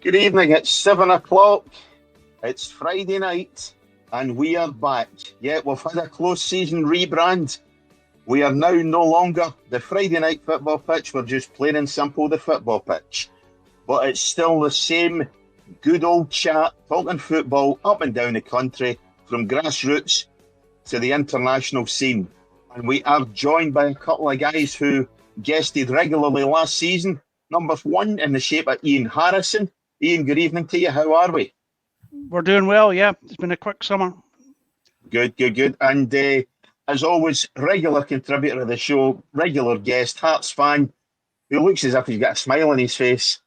Good evening, it's 7 o'clock. It's Friday night, and we are back. Yeah, we've had a close season rebrand. We are now no longer the Friday night football pitch, we're just plain and simple the football pitch. But it's still the same good old chat, talking football up and down the country, from grassroots to the international scene. And we are joined by a couple of guys who guested regularly last season. Number one in the shape of Iain Harrison. Iain, good evening to you. How are we? We're doing well, yeah. It's been a quick summer. Good. And as always, regular contributor of the show, regular guest, Hearts fan, who looks as if he's got a smile on his face.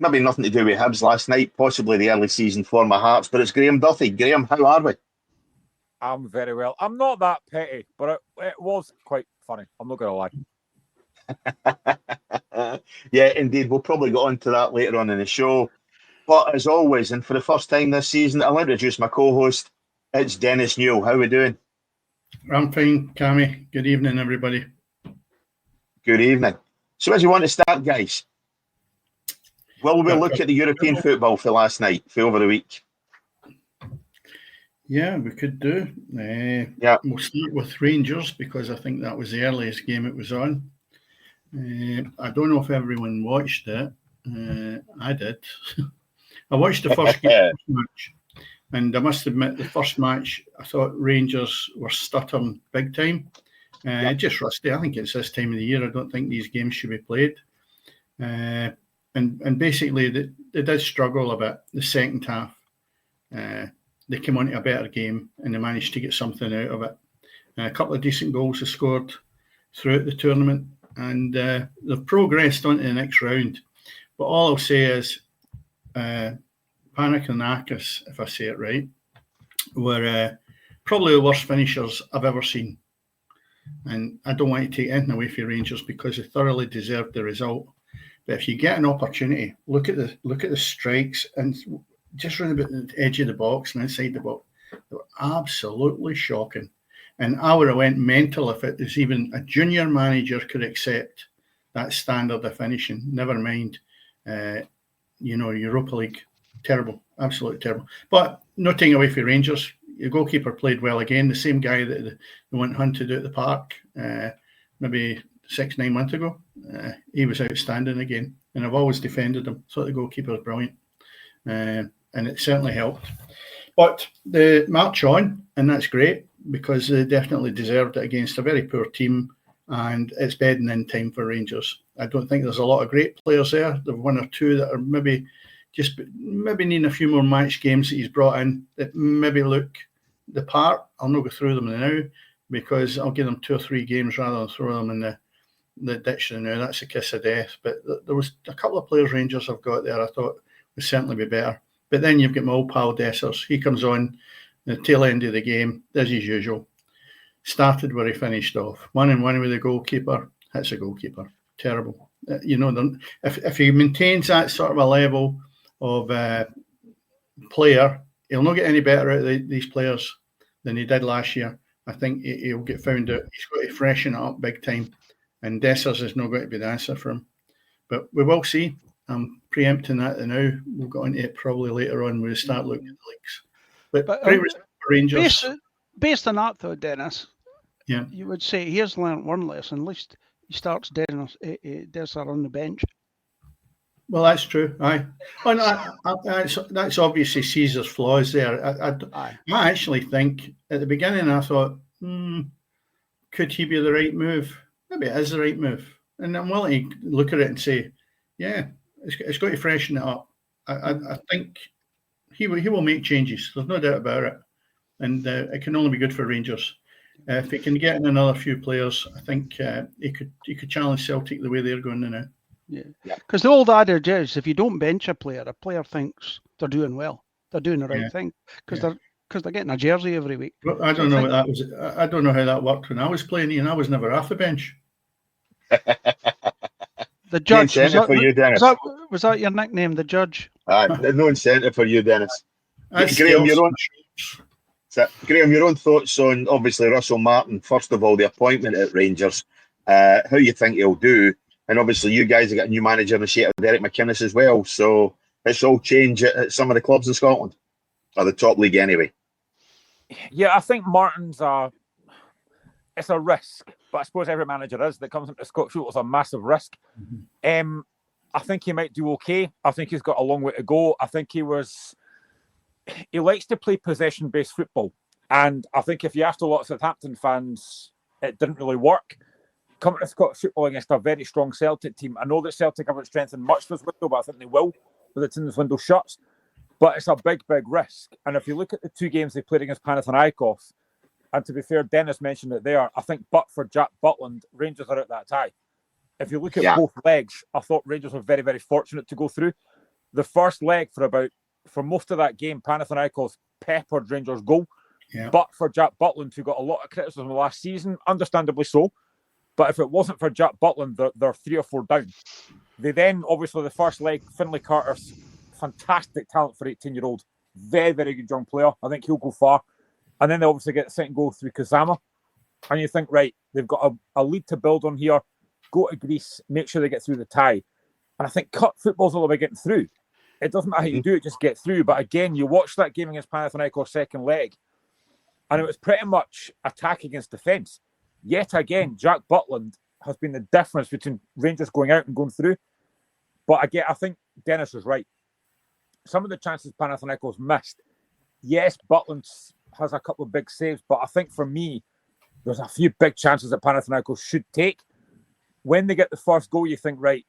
Maybe nothing to do with Hibs last night, possibly the early season form of Hearts, but it's Graeme Duthie. Graeme, how are we? I'm very well. I'm not that petty, but it was quite funny. I'm not going to lie. Yeah, indeed. We'll probably get on to that later on in the show. But as always, and for the first time this season, I'll introduce my co-host. It's Dennis Newell. How are we doing? I'm fine, Cammy. Good evening, everybody. Good evening. So as you want to start, guys? Will we look at the European football for last night, for over the week? Yeah, we could do. We'll start with Rangers because I think that was the earliest game it was on. I don't know if everyone watched it. I did. I watched the first match, and I must admit, the first match, I thought Rangers were stuttering big time. Just rusty. I think it's this time of the year. I don't think these games should be played. And basically, they did struggle a bit the second half. They came on to a better game, and they managed to get something out of it. A couple of decent goals they scored throughout the tournament, and they've progressed on to the next round. But all I'll say is Panathinaikos, if I say it right, were probably the worst finishers I've ever seen. And I don't want to take anything away from Rangers because they thoroughly deserved the result. But if you get an opportunity, look at the strikes and just run about the edge of the box and inside the box. They were absolutely shocking. And I would have went mental if it was even a junior manager could accept that standard of finishing. Never mind, Europa League. Terrible, absolutely terrible. But not taking away from Rangers, your goalkeeper played well again. The same guy that they went hunted at the park maybe 6-9 months ago. He was outstanding again. And I've always defended him. Thought the goalkeeper was brilliant. And it certainly helped. But they march on, and that's great because they definitely deserved it against a very poor team. And it's bedding in time for Rangers. I don't think there's a lot of great players there. There's one or two that are maybe needing a few more match games that he's brought in that maybe look the part. I'll not go through them now because I'll give them 2 or 3 games rather than throw them in the ditch now. That's a kiss of death. But there was a couple of players Rangers have got there I thought would certainly be better. But then you've got my old pal Dessers. He comes on the tail end of the game, as usual. Started where he finished off. 1-1 with the goalkeeper. Hits a goalkeeper. Terrible. If he maintains that sort of a level of player, he'll not get any better out of these players than he did last year. I think he'll get found out. He's got to freshen it up big time. And Dessers is not going to be the answer for him. But we will see. I'm preempting that now. We'll get on to it probably later on when we start looking at the leagues. But great result for Rangers. Based on that, though, Dennis, yeah, you would say here's learned one lesson. At least he starts Dessers on the bench. Well, that's true. Aye. Oh, no, that's obviously Caesar's flaws there. I actually think at the beginning I thought, could he be the right move? Maybe it is the right move. And I'm willing to look at it and say, yeah, it's got to freshen it up. I think he will make changes. There's no doubt about it. And it can only be good for Rangers. If he can get in another few players, I think he could challenge Celtic the way they're going now. Yeah, because the old adage is if you don't bench a player thinks they're doing well, they're doing the right thing because they're getting a jersey every week. Well, I don't know what that was. I don't know how that worked when I was playing, and I was never off the bench. The judge for you, Dennis. Was that your nickname, the judge? No incentive for you, Dennis. Graeme, your own thoughts on obviously Russell Martin. First of all, the appointment at Rangers. How you think he'll do? And obviously, you guys have got a new manager in the shape of Derek McInnes as well. So, it's all change at some of the clubs in Scotland, or the top league anyway. Yeah, I think Martin's it's a risk, but I suppose every manager is that comes into Scottish football is a massive risk. I think he might do okay. I think he's got a long way to go. I think he likes to play possession-based football, and I think if you asked a lot of Southampton fans, it didn't really work. Coming to Scottish football against a very strong Celtic team, I know that Celtic haven't strengthened much this window, but I think they will by the time this window shuts. But it's a big, big risk. And if you look at the 2 games they played against Panathinaikos, and to be fair, Dennis mentioned it there, I think but for Jack Butland, Rangers are out that tie. If you look at both legs, I thought Rangers were very, very fortunate to go through. The first leg for most of that game, Panathinaikos peppered Rangers' goal. Yeah. But for Jack Butland, who got a lot of criticism last season, understandably so. But if it wasn't for Jack Butland, they're 3 or 4 down. They then, obviously, the first leg, Finlay Carter's fantastic talent for 18-year-old. Very, very good young player. I think he'll go far. And then they obviously get the second goal through Kazama. And you think, right, they've got a lead to build on here. Go to Greece, make sure they get through the tie. And I think cup football's all about getting through. It doesn't matter how you do it, just get through. But again, you watch that game against Panathinaikos second leg, and it was pretty much attack against defence. Yet again, Jack Butland has been the difference between Rangers going out and going through. But again, I think Dennis is right. Some of the chances Panathinaikos missed, yes, Butland has a couple of big saves, but I think for me, there's a few big chances that Panathinaikos should take. When they get the first goal, you think, right,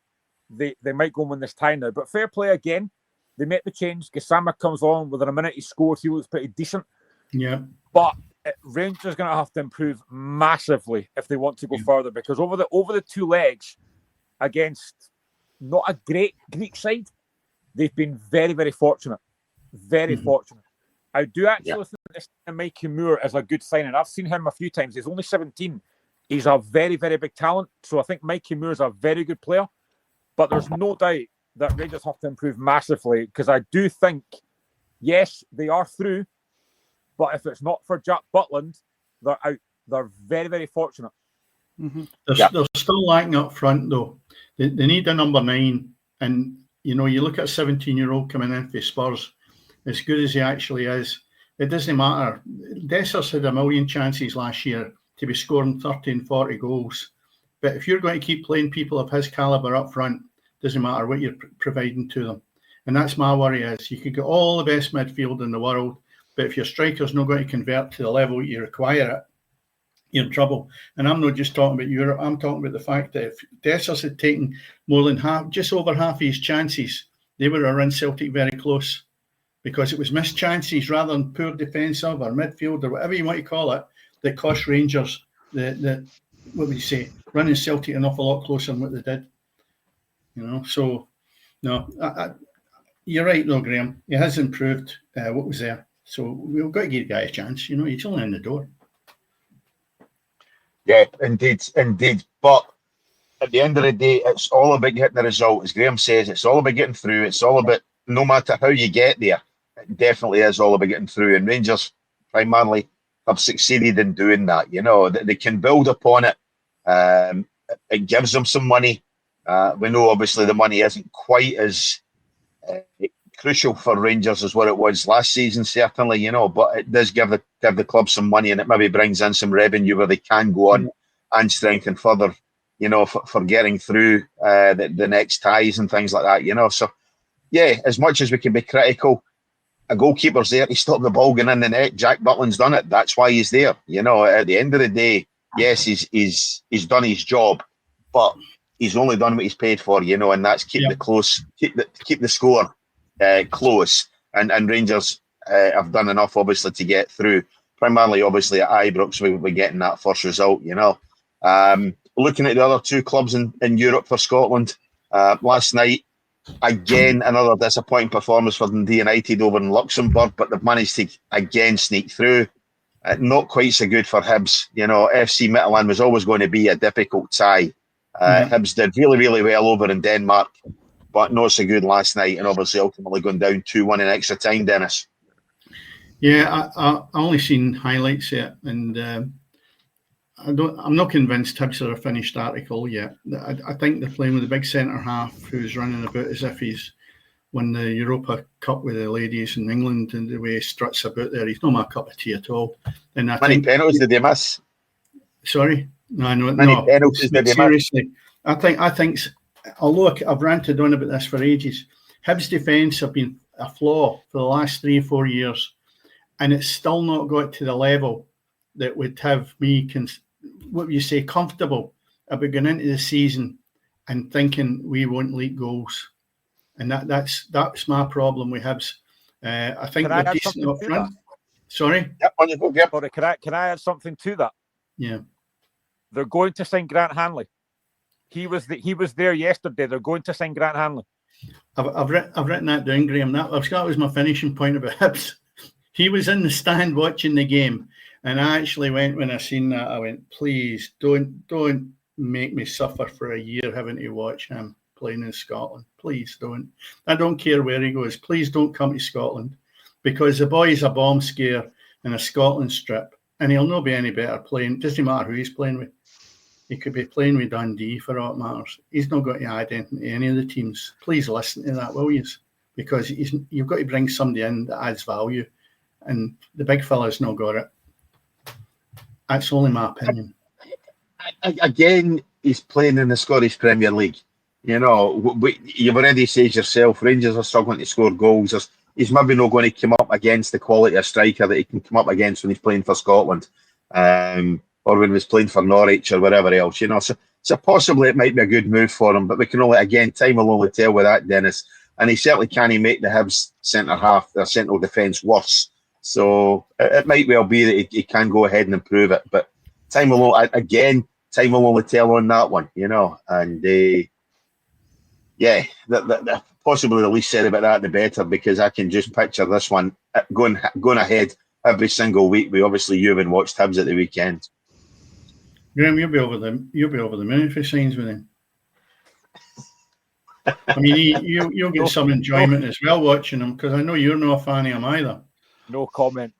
they might go and win this tie now. But fair play again. They make the change. Gassama comes on within a minute. He scores. He looks pretty decent. Yeah. But Rangers are going to have to improve massively if they want to go further, because over the 2 legs against not a great Greek side, they've been very, very fortunate. Very fortunate. I do actually think this Mikey Moore is a good signing. I've seen him a few times. He's only 17. He's a very, very big talent. So I think Mikey Moore is a very good player. But there's no doubt that Rangers have to improve massively, because I do think, yes, they are through, but if it's not for Jack Butland, they're out. They're very, very fortunate. They're still lacking up front, though. They need a number 9. And, you look at a 17-year-old coming in for Spurs, as good as he actually is, it doesn't matter. Dessers had a million chances last year to be scoring 30 and 40 goals. But if you're going to keep playing people of his calibre up front, doesn't matter what you're providing to them. And that's my worry is you could get all the best midfield in the world, but if your striker's not going to convert to the level you require it, you're in trouble. And I'm not just talking about Europe. I'm talking about the fact that if Dessers had taken more than just over half of his chances, they would have run Celtic very close, because it was missed chances rather than poor defensive or midfield or whatever you want to call it that cost Rangers the what would you say, running Celtic an awful lot closer than what they did. So no, you're right though, Graeme. He has improved what was there. So we've got to give the guy a chance. He's only in the door. Yeah, indeed. But at the end of the day, it's all about getting the result. As Graeme says, it's all about getting through. It's all about, no matter how you get there, it definitely is all about getting through. And Rangers primarily have succeeded in doing that. They can build upon it. It gives them some money. We know, obviously, the money isn't quite as crucial for Rangers as what it was last season, certainly, but it does give the club some money, and it maybe brings in some revenue where they can go on and strengthen further, for getting through the next ties and things like that, So, yeah, as much as we can be critical, a goalkeeper's there to stop the ball going in the net. Jack Butland's done it. That's why he's there. At the end of the day, yes, he's done his job, but he's only done what he's paid for, and that's keep the score close. And Rangers have done enough, obviously, to get through. Primarily, obviously, at Ibrox, we're getting that first result. Looking at the other 2 clubs in Europe for Scotland, last night, again, another disappointing performance for Dundee United over in Luxembourg, but they've managed to again sneak through. Not quite so good for Hibs. FC Midtjylland was always going to be a difficult tie. Hibs did really, really well over in Denmark, but not so good last night, and obviously ultimately going down 2-1 in extra time, Dennis. Yeah, I only seen highlights yet, and I'm not convinced Hibs are a finished article yet. I think they're playing with a big centre half who's running about as if he's won the Europa Cup with the ladies in England, and the way he struts about there, he's not my cup of tea at all. And I Many think, penalties did they miss? sorry, Many penalties did they miss? Seriously, I think, although I've ranted on about this for ages, Hibs' defence have been a flaw for the last 3 or 4 years, and it's still not got to the level that would have me, what would you say, comfortable about going into the season and thinking we won't leak goals. And that's my problem with Hibs. I think Can I we're add decent something up to front. Sorry? Yep, on you go, yep. Sorry, can I add something to that? Yeah. They're going to sign Grant Hanley. He was there yesterday. They're going to sign Grant Hanley. I've written that down, Graeme. That was my finishing point about Hibs. He was in the stand watching the game, and I actually went, when I seen that, I went, please don't make me suffer for a year having to watch him playing in Scotland. Please don't. I don't care where he goes. Please don't come to Scotland, because the boy's a bomb scare in a Scotland strip, and he'll not be any better playing. Doesn't matter who he's playing with. He could be playing with Dundee for all it matters. He's not got to add anything to any of the teams. Please listen to that, will you? Because you've got to bring somebody in that adds value, and the big fella's not got it. That's only my opinion. Again, he's playing in the Scottish Premier League. You know, you've already said yourself, Rangers are struggling to score goals. He's maybe not going to come up against the quality of striker that he can come up against when he's playing for Scotland, or when he was playing for Norwich or whatever else. You know, so possibly it might be a good move for him, but we can only, again, time will only tell with that, Dennis. And he certainly can't make the Hibs centre half, their central defence worse. So it might well be that he can go ahead and improve it, but time will only tell on that one, you know. And possibly the least said about that, the better, because I can just picture this one going ahead every single week. We obviously you haven't watched Hibs at the weekend. Graeme, you'll be over the moon if he signs with him. I mean, you'll get some enjoyment as well watching him, because I know you're not a fan of him either. No comment.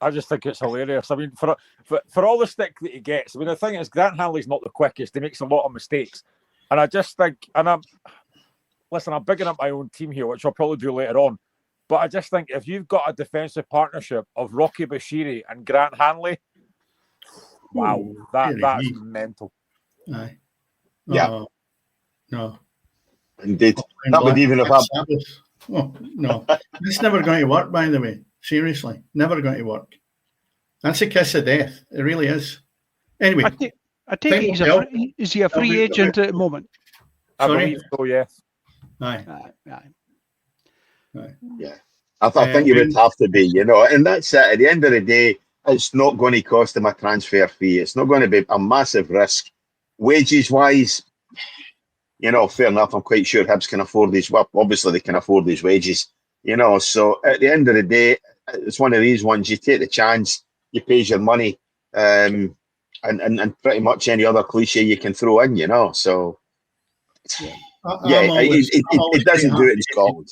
I just think it's hilarious. I mean, for all the stick that he gets, I mean, the thing is, Grant Hanley's not the quickest. He makes a lot of mistakes. And I just think, I'm bigging up my own team here, which I'll probably do later on. But I just think if you've got a defensive partnership of Rocky Bashiri and Grant Hanley, wow, that's mental. Aye. Yeah. No. Indeed. That would even have happened. Oh, no. It's never going to work, by the way. Seriously. Never going to work. That's a kiss of death. It really is. Anyway. I take it is he a free agent at the moment? I believe so, yes. Aye. Yeah. I think you would have to be, you know, and that's it. At the end of the day, it's not going to cost him a transfer fee. It's not going to be a massive risk. Wages-wise, you know, fair enough. I'm quite sure Hibs can afford these. Well, obviously they can afford these wages, you know. So at the end of the day, it's one of these ones. You take the chance, you pay your money, and pretty much any other cliche you can throw in, you know. So it doesn't do it in Scotland.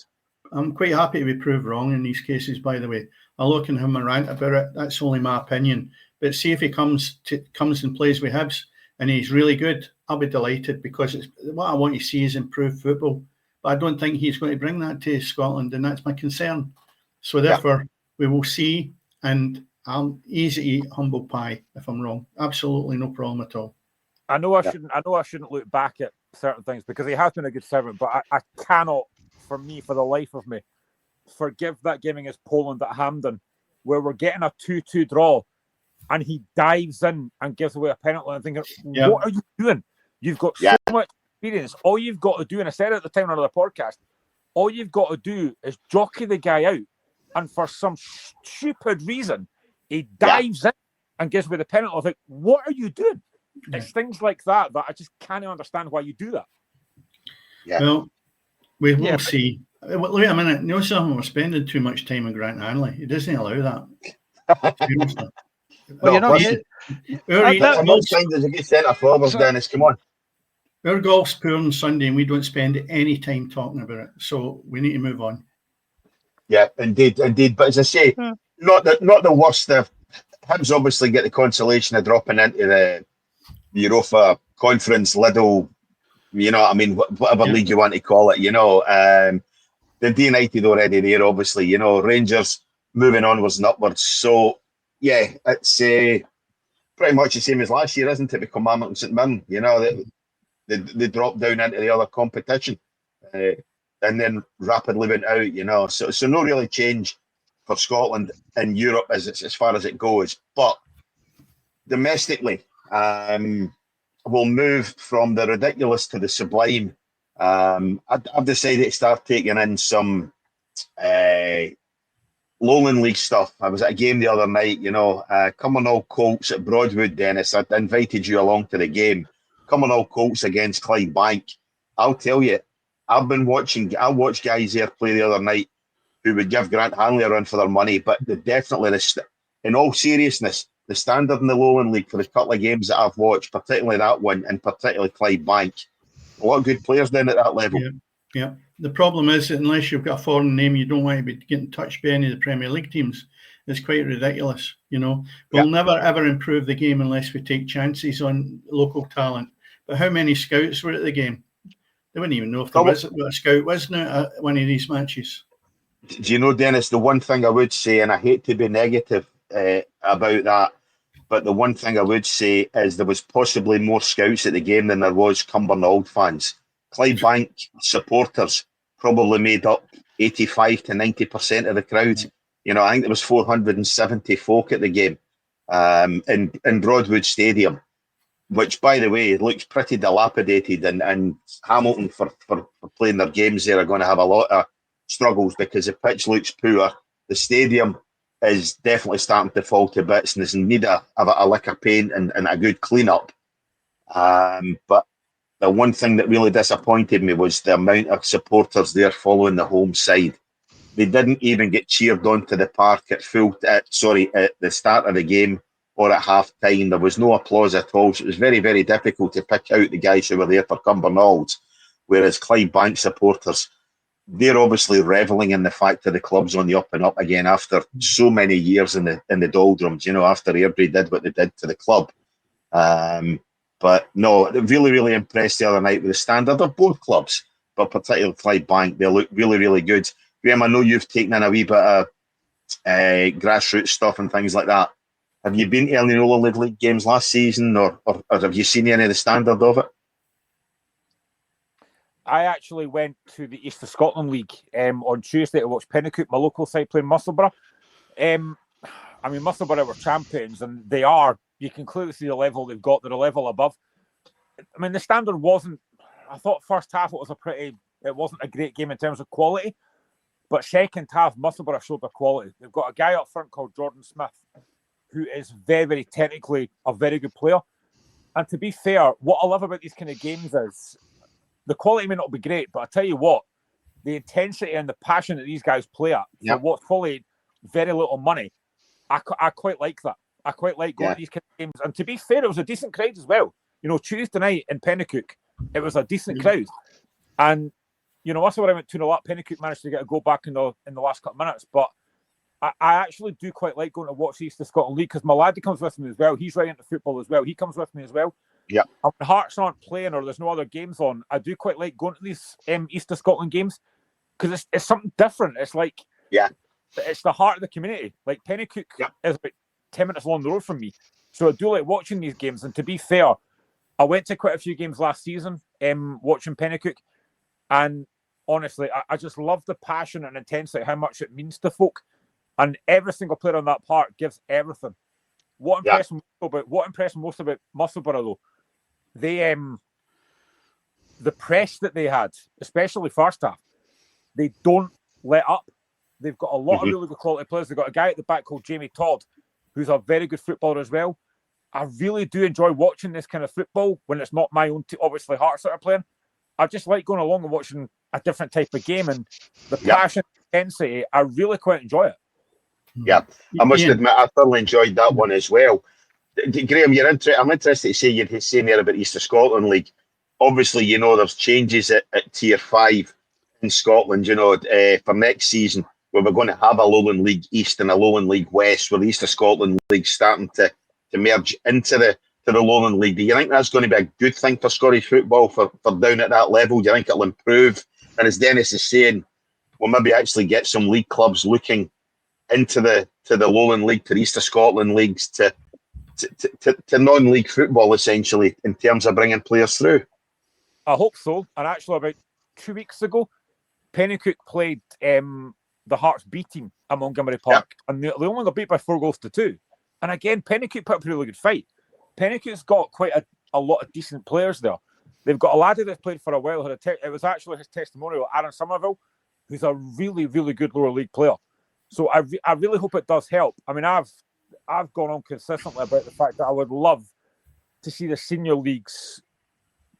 I'm quite happy to be proved wrong in these cases, by the way. I'll look and have a rant about it. That's only my opinion. But see if he comes and plays with Hibs and he's really good, I'll be delighted, because what I want to see is improved football. But I don't think he's going to bring that to Scotland, and that's my concern. So therefore, we will see, and I'm easy to eat humble pie if I'm wrong. Absolutely no problem at all. I know I shouldn't look back at certain things, because he has been a good servant, but I cannot, for the life of me, forgive that game against Poland at Hampden, where we're getting a 2-2 draw, and he dives in and gives away a penalty. I'm thinking, what are you doing? You've got so much experience. All you've got to do, and I said it at the time on another podcast, all you've got to do is jockey the guy out, and for some stupid reason, he dives in and gives away the penalty. I think, what are you doing? It's things like that I just can't understand why you do that. Yeah. Well, we'll see. Wait a minute. You know something? We're spending too much time on Grant Hanley. He doesn't allow that. Well, you know, I'm not saying there's a good centre forward, Dennis. Come on. Our golf's poor on Sunday, and we don't spend any time talking about it. So we need to move on. Yeah, indeed. But as I say, not the worst. Hibs obviously get the consolation of dropping into the Europa Conference, Lidl, you know what I mean, whatever league you want to call it, you know. the United already there, obviously. You know, Rangers moving onwards and upwards. So, yeah, it's pretty much the same as last year, isn't it? With Kilmarnock and St Mirren, you know, they dropped down into the other competition and then rapidly went out, you know. So no really change for Scotland in Europe as far as it goes. But domestically, we'll move from the ridiculous to the sublime. I've decided to start taking in some Lowland League stuff. I was at a game the other night, you know, Cumbernauld Colts at Broadwood, Dennis. I invited you along to the game. Cumbernauld Colts against Clydebank. I'll tell you, I watched guys there play the other night who would give Grant Hanley a run for their money, but they definitely, in all seriousness, the standard in the Lowland League for the couple of games that I've watched, particularly that one, and particularly Clydebank, a lot of good players down at that level. Yeah. The problem is that unless you've got a foreign name, you don't want to be getting touched by any of the Premier League teams. It's quite ridiculous, you know. We'll never, ever improve the game unless we take chances on local talent. But how many scouts were at the game? They wouldn't even know if there was what a scout was now at one of these matches. Do you know, Dennis, the one thing I would say, and I hate to be negative about that, but the one thing I would say is there was possibly more scouts at the game than there was Cumbernauld fans. Clydebank supporters probably made up 85 to 90% of the crowd. You know, I think there was 470 folk at the game in Broadwood Stadium, which, by the way, looks pretty dilapidated. And Hamilton, for playing their games there, are going to have a lot of struggles because the pitch looks poor. The stadium is definitely starting to fall to bits and is in need of a lick of paint and a good clean-up. But the one thing that really disappointed me was the amount of supporters there following the home side. They didn't even get cheered onto the park at the start of the game or at half time. There was no applause at all. So it was very, very difficult to pick out the guys who were there for Cumbernauld. Whereas Clydebank supporters, they're obviously revelling in the fact that the club's on the up and up again after so many years in the doldrums, you know, after Airdrie did what they did to the club. But no, really, really impressed the other night with the standard of both clubs, but particularly Clydebank. They look really, really good. Graeme, I know you've taken in a wee bit of grassroots stuff and things like that. Have you been to any Lowland League games last season, or have you seen any of the standard of it? I actually went to the East of Scotland League on Tuesday to watch Pennacook, my local side, playing Musselburgh. Musselburgh were champions, and they are. You can clearly see the level they've got. They're a level above. I mean, the standard wasn't. I thought first half it wasn't a great game in terms of quality, but second half Musselburgh showed their quality. They've got a guy up front called Jordan Smith, who is very, very technically a very good player. And to be fair, what I love about these kind of games is the quality may not be great, but I tell you what, the intensity and the passion that these guys play at for what's probably very little money, I quite like that. I quite like going to these kind of games. And to be fair, it was a decent crowd as well. You know, Tuesday night in Pennacook, it was a decent crowd. And, you know, also when I went 2-0 up, Pennacook managed to get a goal back in the last couple of minutes. But I actually do quite like going to watch the East of Scotland League because my lad comes with me as well. He's right into football as well. He comes with me as well. Yeah. And when Hearts aren't playing or there's no other games on, I do quite like going to these East of Scotland games because it's something different. It's like, it's the heart of the community. Like Pennacook is about 10 minutes along the road from me. So I do like watching these games. And to be fair, I went to quite a few games last season watching Pennacook. And honestly, I just love the passion and intensity, how much it means to folk. And every single player on that park gives everything. What impressed me most about Musselburgh, though, the press that they had, especially first half, they don't let up. They've got a lot of really good quality players. They've got a guy at the back called Jamie Todd, who's a very good footballer as well. I really do enjoy watching this kind of football when it's not my own team, obviously Hearts that are playing. I just like going along and watching a different type of game, and the passion, intensity, I really quite enjoy it. Yeah, I must admit, I thoroughly enjoyed that one as well. Graeme, I'm interested to say you're saying there about East of Scotland League. Obviously, you know, there's changes at Tier 5 in Scotland, you know, for next season, where we're going to have a Lowland League East and a Lowland League West, where the East of Scotland League starting to merge into the Lowland League. Do you think that's going to be a good thing for Scottish football for down at that level? Do you think it'll improve? And as Dennis is saying, we'll maybe actually get some league clubs looking into the Lowland League, to the East of Scotland leagues, to non-league football, essentially, in terms of bringing players through. I hope so. And actually, about 2 weeks ago, Pennycook played the Hearts B team at Montgomery Park, and they only got beat by 4-2. And again, Pennycook put up a really good fight. Pennycook's got quite a lot of decent players there. They've got a lad that's played for a while. It was actually his testimonial, Aaron Somerville, who's a really, really good lower league player. So I really hope it does help. I mean, I've gone on consistently about the fact that I would love to see the senior leagues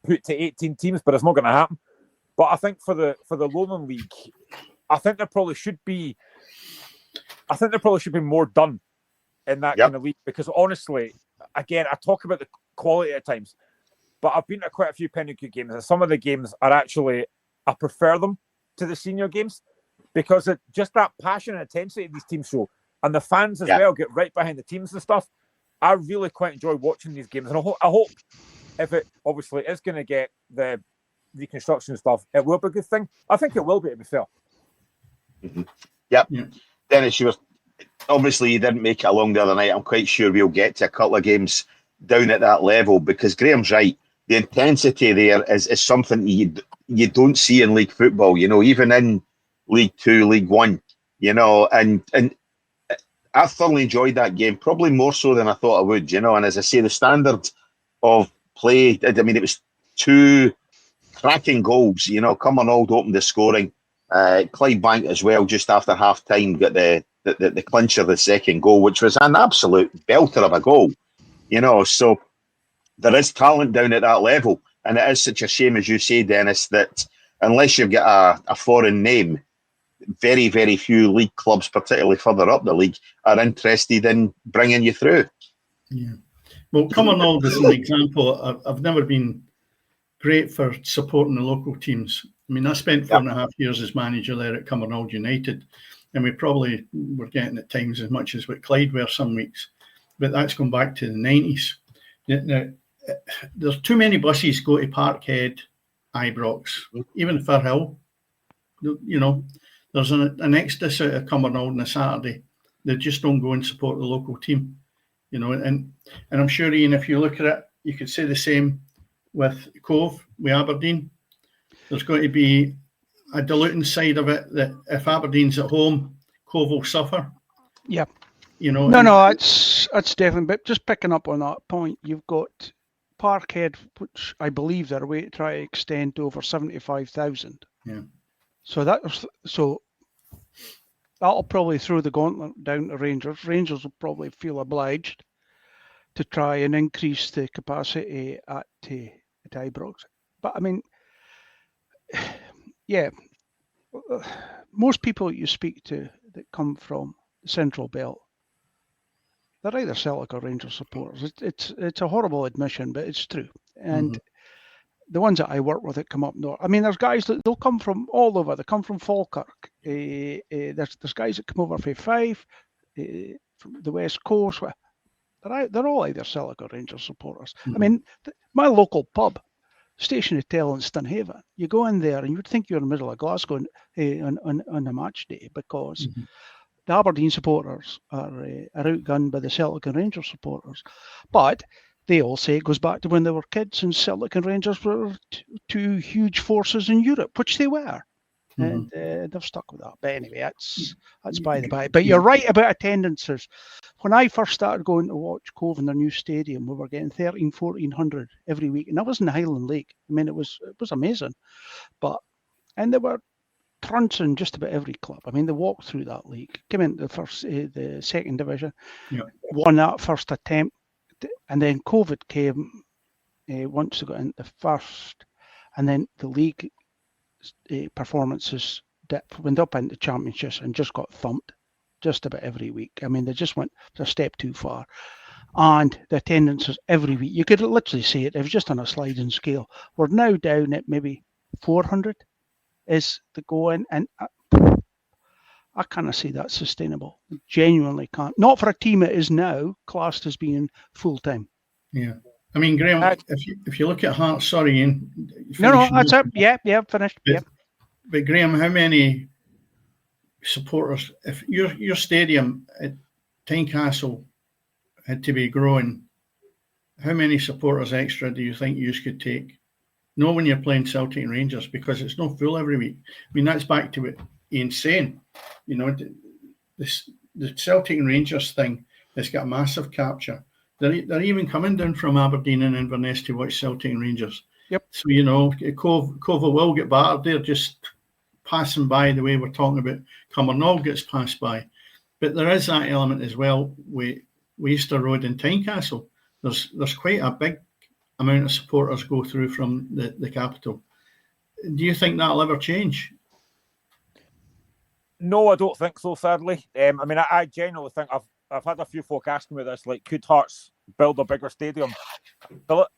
put to 18 teams, but it's not going to happen. But I think for the Lowland League, I think there probably should be more done in that kind of league, because honestly, again, I talk about the quality at times, but I've been to quite a few Pennycook games, and some of the games are actually, I prefer them to the senior games, because it just that passion and intensity these teams show, and the fans as well get right behind the teams and stuff. I really quite enjoy watching these games, and I hope if it obviously is going to get the reconstruction stuff, it will be a good thing. I think it will be, to be fair. Mm-hmm. Yep. Yeah. Dennis, obviously you didn't make it along the other night. I'm quite sure we'll get to a couple of games down at that level, because Graeme's right. The intensity there is something you don't see in league football, even in League 2, League 1, and I thoroughly enjoyed that game, probably more so than I thought I would, and as I say, the standard of play, I mean, it was 2 cracking goals, Cumbernauld opened the scoring, Clydebank as well, just after half time, got the clincher, the second goal, which was an absolute belter of a goal, so there is talent down at that level, and it is such a shame, as you say, Dennis, that unless you've got a foreign name, very, very few league clubs, particularly further up the league, are interested in bringing you through. Yeah. Well, Cumbernauld is an example. I've never been great for supporting the local teams. I mean, I spent 4.5 years as manager there at Cumbernauld United, and we probably were getting at times as much as what Clyde were some weeks. But that's gone back to the 90s. Now, there's too many buses go to Parkhead, Ibrox, even Firhill. There's an exodus out of Cumbernauld on a Saturday. They just don't go and support the local team, and I'm sure, Iain, if you look at it, you could say the same with Cove, with Aberdeen. There's going to be a diluting side of it that if Aberdeen's at home, Cove will suffer. Yeah. No, that's definitely. But just picking up on that point, you've got Parkhead, which I believe they're way to try to extend to over 75,000. Yeah. So that'll probably throw the gauntlet down to Rangers. Rangers will probably feel obliged to try and increase the capacity at Ibrox. But I mean, most people you speak to that come from the Central Belt, they're either Celtic or Rangers supporters. It's a horrible admission, but it's true. And the ones that I work with that come up north, I mean, there's guys that they'll come from all over. They come from Falkirk. There's guys that come over from Fife, from the West Coast. They're all either Celtic or Rangers supporters. I mean, my local pub, Station Hotel in Stunhaven, you go in there and you'd think you're in the middle of Glasgow on a match day, because the Aberdeen supporters are outgunned by the Celtic and Rangers supporters. But they all say it goes back to when they were kids and Celtic and Rangers were two huge forces in Europe, which they were. And they've stuck with that. But anyway, that's by the by. But you're right about attendances. When I first started going to watch Cove in their new stadium, we were getting 1,400 every week. And that was in the Highland League. I mean, it was amazing. And they were trouncing just about every club. I mean, they walked through that league, came into the second division, won that first attempt. And then COVID came once they got into the first. And then the league performances went up into championships and just got thumped just about every week. I mean, they just went a step too far. And the attendances every week, you could literally see it. It was just on a sliding scale. We're now down at maybe 400 is the going, and I kind of see that sustainable. Genuinely can't. Not for a team it is now classed as being full-time. Yeah. I mean, Graeme, if you look at Hearts, sorry, Iain. No, that's it. Yeah, finished. But Graeme, how many supporters, if your stadium at Tynecastle had to be growing, how many supporters extra do you think you could take? No, when you're playing Celtic and Rangers, because it's not full every week. I mean, that's back to what Iain's saying. You know, the Celtic and Rangers thing has got a massive capture. They're even coming down from Aberdeen and Inverness to watch Celtic and Rangers. Yep. So, you know, Cova will get battered. They're just passing by the way we're talking about Cumbernauld gets passed by. But there is that element as well with Easter Road and Tynecastle. There's quite a big amount of supporters go through from the capital. Do you think that'll ever change? No, I don't think so, sadly. I mean, I genuinely think I've had a few folk asking me this, like, could Hearts build a bigger stadium? Fill it?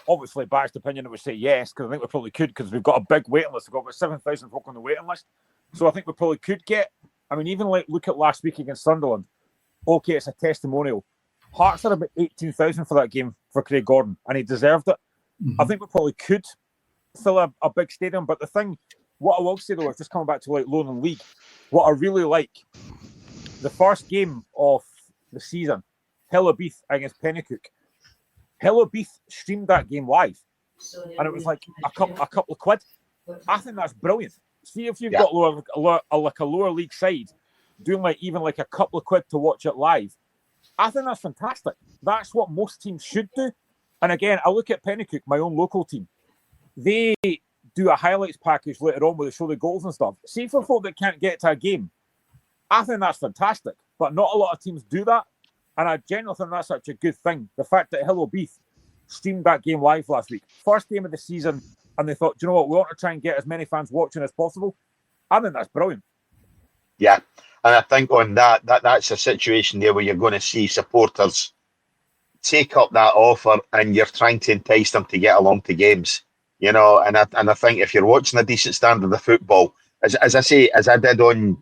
Obviously, biased opinion, I would say yes, because I think we probably could, because we've got a big waiting list. We've got about 7,000 folk on the waiting list. So I think we probably could get, I mean, even like look at last week against Sunderland. Okay, it's a testimonial. Hearts had about 18,000 for that game for Craig Gordon, and he deserved it. Mm-hmm. I think we probably could fill a big stadium, but the thing, what I will say though, is just coming back to like Lowland League, what I really like, the first game of the season, Hillabeath against Pennycook. Hillabeath streamed that game live, and it was like a couple of quid. I think that's brilliant. See if you've got a lower league side doing like even like a couple of quid to watch it live. I think that's fantastic. That's what most teams should do. And again, I look at Pennycook, my own local team. They do a highlights package later on where they show the goals and stuff. See, for folk that can't get to a game, I think that's fantastic. But not a lot of teams do that. And I genuinely think that's such a good thing. The fact that Hillabeath streamed that game live last week, first game of the season, and they thought, do you know what, we want to try and get as many fans watching as possible. I think that's brilliant. Yeah, and I think on that's a situation there where you're going to see supporters take up that offer, and you're trying to entice them to get along to games. You know, and I think if you're watching a decent standard of football, as I did on,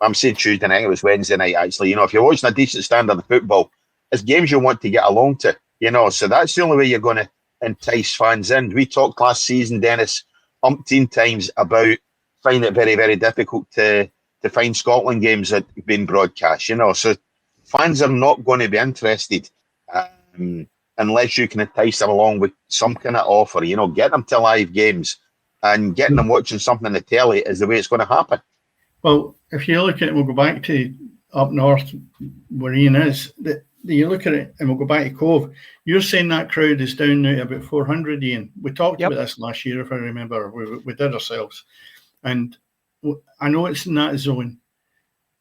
I'm saying Tuesday night, it was Wednesday night actually. You know, if you're watching a decent standard of football, it's games you want to get along to. You know, so that's the only way you're going to entice fans in. We talked last season, Dennis, umpteen times about finding it very, very difficult to find Scotland games that have been broadcast. You know, so fans are not going to be interested unless you can entice them along with some kind of offer. You know, get them to live games, and getting them watching something on the telly is the way it's going to happen. Well, if you look at it, we'll go back to up north where Iain is. You look at it, and we'll go back to Cove. You're saying that crowd is down now to about 400, Iain. We talked about this last year, if I remember. We did ourselves. And I know it's in that zone.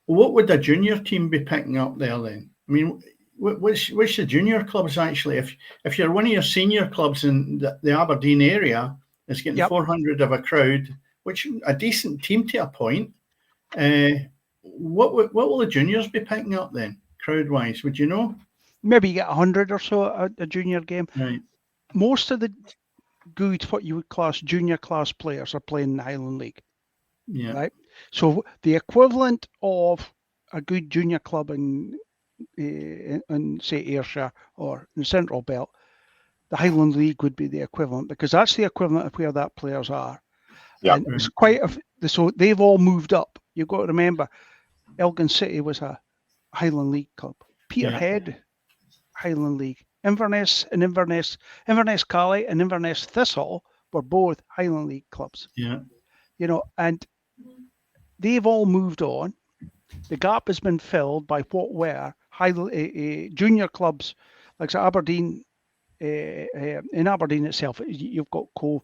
What would a junior team be picking up there then? I mean, which the junior clubs actually? If you're one of your senior clubs in the Aberdeen area, is getting 400 of a crowd, which a decent team to a point. What will the juniors be picking up then, crowd-wise? Would you know? Maybe you get 100 or so at a junior game. Right. Most of the good, what you would class junior class players, are playing in the Highland League. Yeah. Right. So the equivalent of a good junior club in say Ayrshire or in the Central Belt, the Highland League would be the equivalent, because that's the equivalent of where that players are. Yeah. And it's quite so they've all moved up. You've got to remember, Elgin City was a Highland League club. Peterhead, Highland League. Inverness Cali and Inverness Thistle were both Highland League clubs. Yeah. You know, and they've all moved on. The gap has been filled by what were junior clubs, like Aberdeen. In Aberdeen itself, you've got Cove,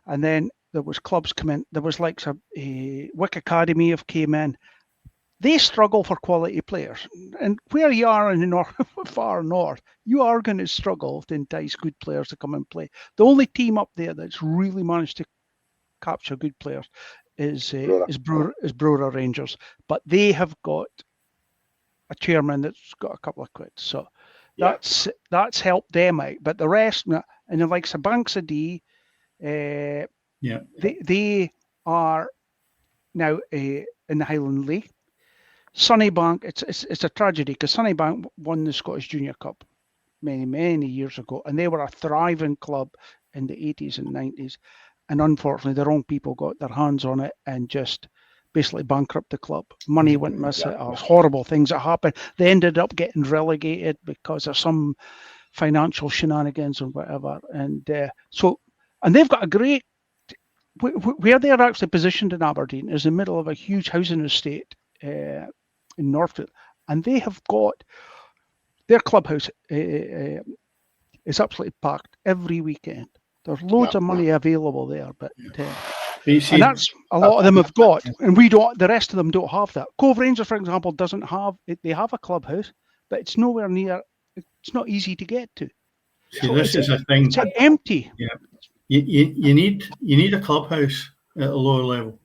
and then there was clubs come in. There was like Wick Academy have came in. They struggle for quality players, and where you are in the north, far north, you are going to struggle to entice good players to come and play. The only team up there that's really managed to capture good players is Brora Rangers, but they have got a chairman that's got a couple of quid, so that's helped them out. But the rest, and the likes of Banks of D, they are now in the Highland League. Sunnybank, it's a tragedy because Sunnybank won the Scottish Junior Cup many years ago, and they were a thriving club in the 80s and 90s. And unfortunately, the wrong people got their hands on it and just basically bankrupt the club. Money went missing, or horrible things that happened. They ended up getting relegated because of some financial shenanigans and whatever. And and they've got a great, where they're actually positioned in Aberdeen is in the middle of a huge housing estate in Northfield. And they have got, their clubhouse is absolutely packed every weekend. There's loads of money available there, but and that's a lot of them have got, and we don't. The rest of them don't have that. Cove Rangers, for example, doesn't have it. They have a clubhouse, but it's nowhere near. It's not easy to get to. See, so this is a thing. It's empty. Yeah, you need a clubhouse at a lower level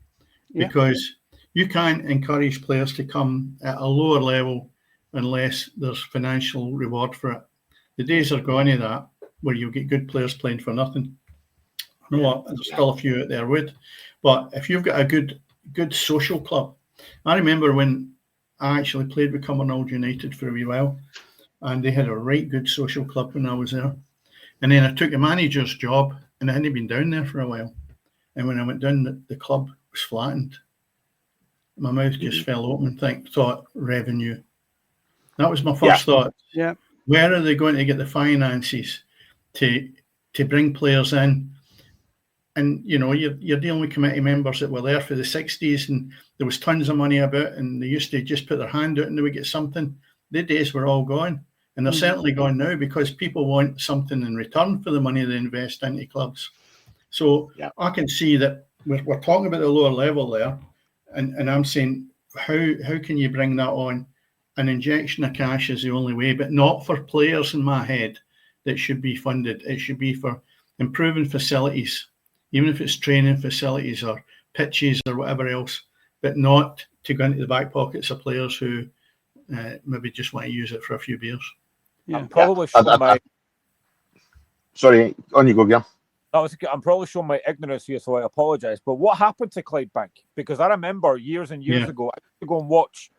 because you can't encourage players to come at a lower level unless there's financial reward for it. The days are gone of that where you get good players playing for nothing. I know there's still a few out there would, but if you've got a good social club, I remember when I actually played with Cumbernauld United for a wee while, and they had a right good social club when I was there. And then I took a manager's job, and I hadn't been down there for a while. And when I went down, the club was flattened. My mouth just fell open. Thought revenue. That was my first thought. Yeah. Where are they going to get the finances to bring players in? And you're dealing with committee members that were there for the 60s, and there was tons of money about, and they used to just put their hand out and they would get something. The days were all gone, and they're certainly gone now because people want something in return for the money they invest into clubs. So I can see that we're talking about the lower level there, and I'm saying how can you bring that on? An injection of cash is the only way, but not for players in my head that should be funded. It should be for improving facilities, even if it's training facilities or pitches or whatever else, but not to go into the back pockets of players who maybe just want to use it for a few beers. Yeah. I'm probably showing my... Sorry, on you go, Graeme. I'm probably showing my ignorance here, so I apologise. But what happened to Clydebank? Because I remember years and years ago, I used to go and watch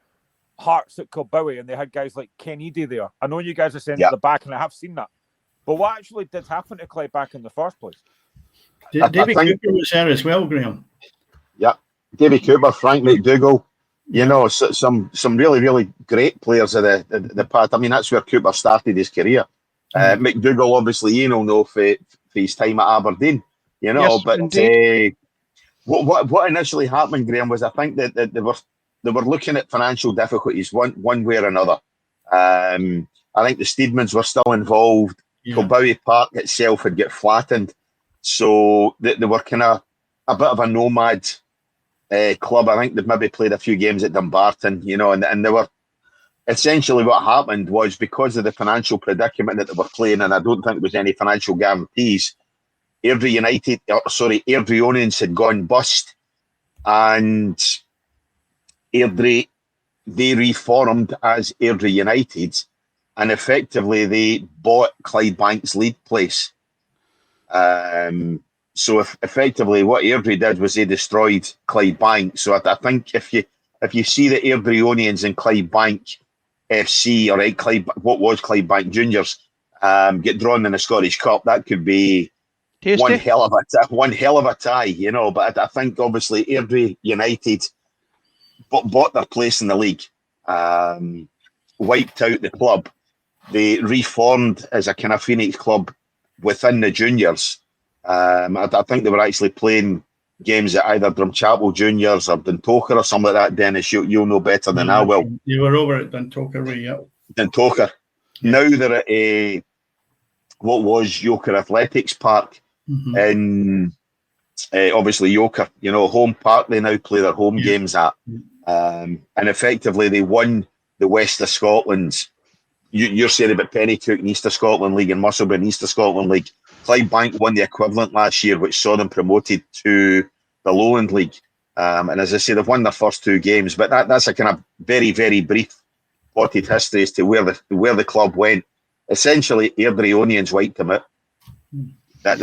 Hearts at Kilbowie, and they had guys like Ken Eady there. I know you guys are saying at the back, and I have seen that. But what actually did happen to Clydebank in the first place? David Cooper was there as well, Graeme. Yeah, David Cooper, Frank McDougall. Some really, really great players of the past. I mean, that's where Cooper started his career. McDougall, obviously, will know for his time at Aberdeen. But what initially happened, Graeme, was I think that they were looking at financial difficulties one way or another. I think the Steedmans were still involved. Kilbowie Park itself had got flattened, so they were kind of a bit of a nomad club. I think they've maybe played a few games at Dumbarton, and they were essentially what happened was because of the financial predicament that they were playing, and I don't think there was any financial guarantees. Airdrieonians had gone bust, and Airdrie, they reformed as Airdrie United, and effectively they bought Clydebank's league place. So effectively what Airdrie did was they destroyed Clydebank. So I think if you see the Airdrieonians and Clydebank FC, or what was Clydebank Juniors, get drawn in the Scottish Cup, that could be tasty. one hell of a tie, But I think obviously Airdrie United bought their place in the league, wiped out the club. They reformed as a kind of Phoenix club within the juniors. I think they were actually playing games at either Drumchapel Juniors or Dundalk or something like that. Dennis, you'll know better than I will. You were over at Dundalk, Dundalk. Yeah. Now they're at what was Yoker Athletics Park in obviously Yoker, home park. They now play their home games at, and effectively they won the West of Scotland's. You're saying about Pennycook and East of Scotland League and Musselburgh and East of Scotland League. Clydebank won the equivalent last year, which saw them promoted to the Lowland League. And as I say, they've won their first two games, but that's a kind of very, very brief potted history as to where the club went. Essentially, Airdrieonians wiped them out. That's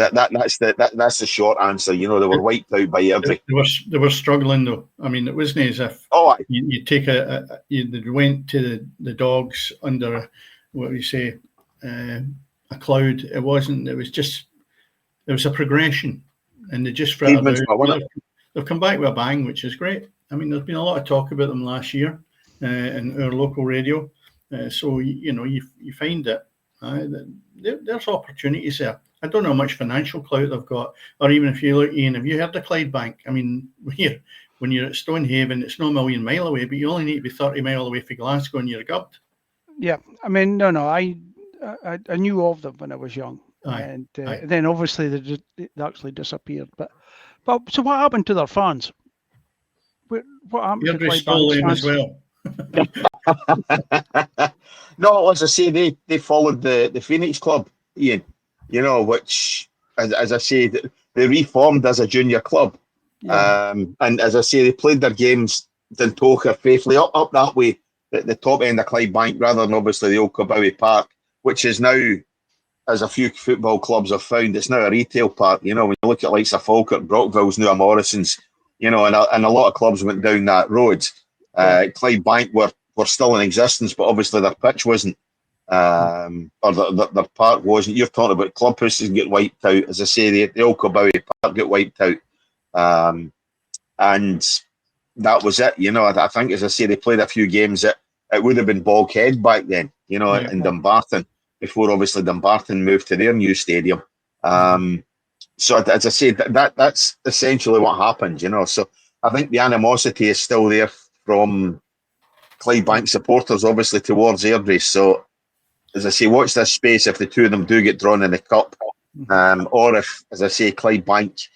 the short answer. They were wiped out by Airdrie. They were struggling though. I mean, it wasn't as if you take they went to the Dogs under a cloud. It wasn't. It was just there was a progression, and they just they've come back with a bang, which is great. I mean, there's been a lot of talk about them last year in our local radio. So you find that there's opportunities there. I don't know how much financial clout they've got, or even if you look, Iain, have you heard of Clydebank? I mean, when you're at Stonehaven, it's not a million mile away, but you only need to be 30 mile away from Glasgow and you're gubbed. Yeah, I mean, no, I knew of them when I was young, and then obviously they actually disappeared. But so what happened to their fans? What happened to Clydebank's fans? as well. No, as I say, they followed the Phoenix Club, Iain, which, as I say, they reformed as a junior club. Yeah. And as I say, they played their games in Toker faithfully up that way, the top end of Clydebank, rather than obviously the old Cobowie Park, which is now, as a few football clubs have found, it's now a retail park. When you look at likes of Falkirk, Brockville's, now a Morrison's, and a lot of clubs went down that road. Clydebank were still in existence, but obviously their pitch wasn't, or their park wasn't. You're talking about clubhouses get wiped out. As I say, the old Cobowie Park get wiped out. And that was it. I think, as I say, they played a few games. It would have been Boghead back then, in Dumbarton, before obviously Dumbarton moved to their new stadium. So as I say, that's essentially what happened, So I think the animosity is still there from Clydebank supporters, obviously, towards Airdrie. So as I say, watch this space if the two of them do get drawn in the cup, or if, as I say, Clydebank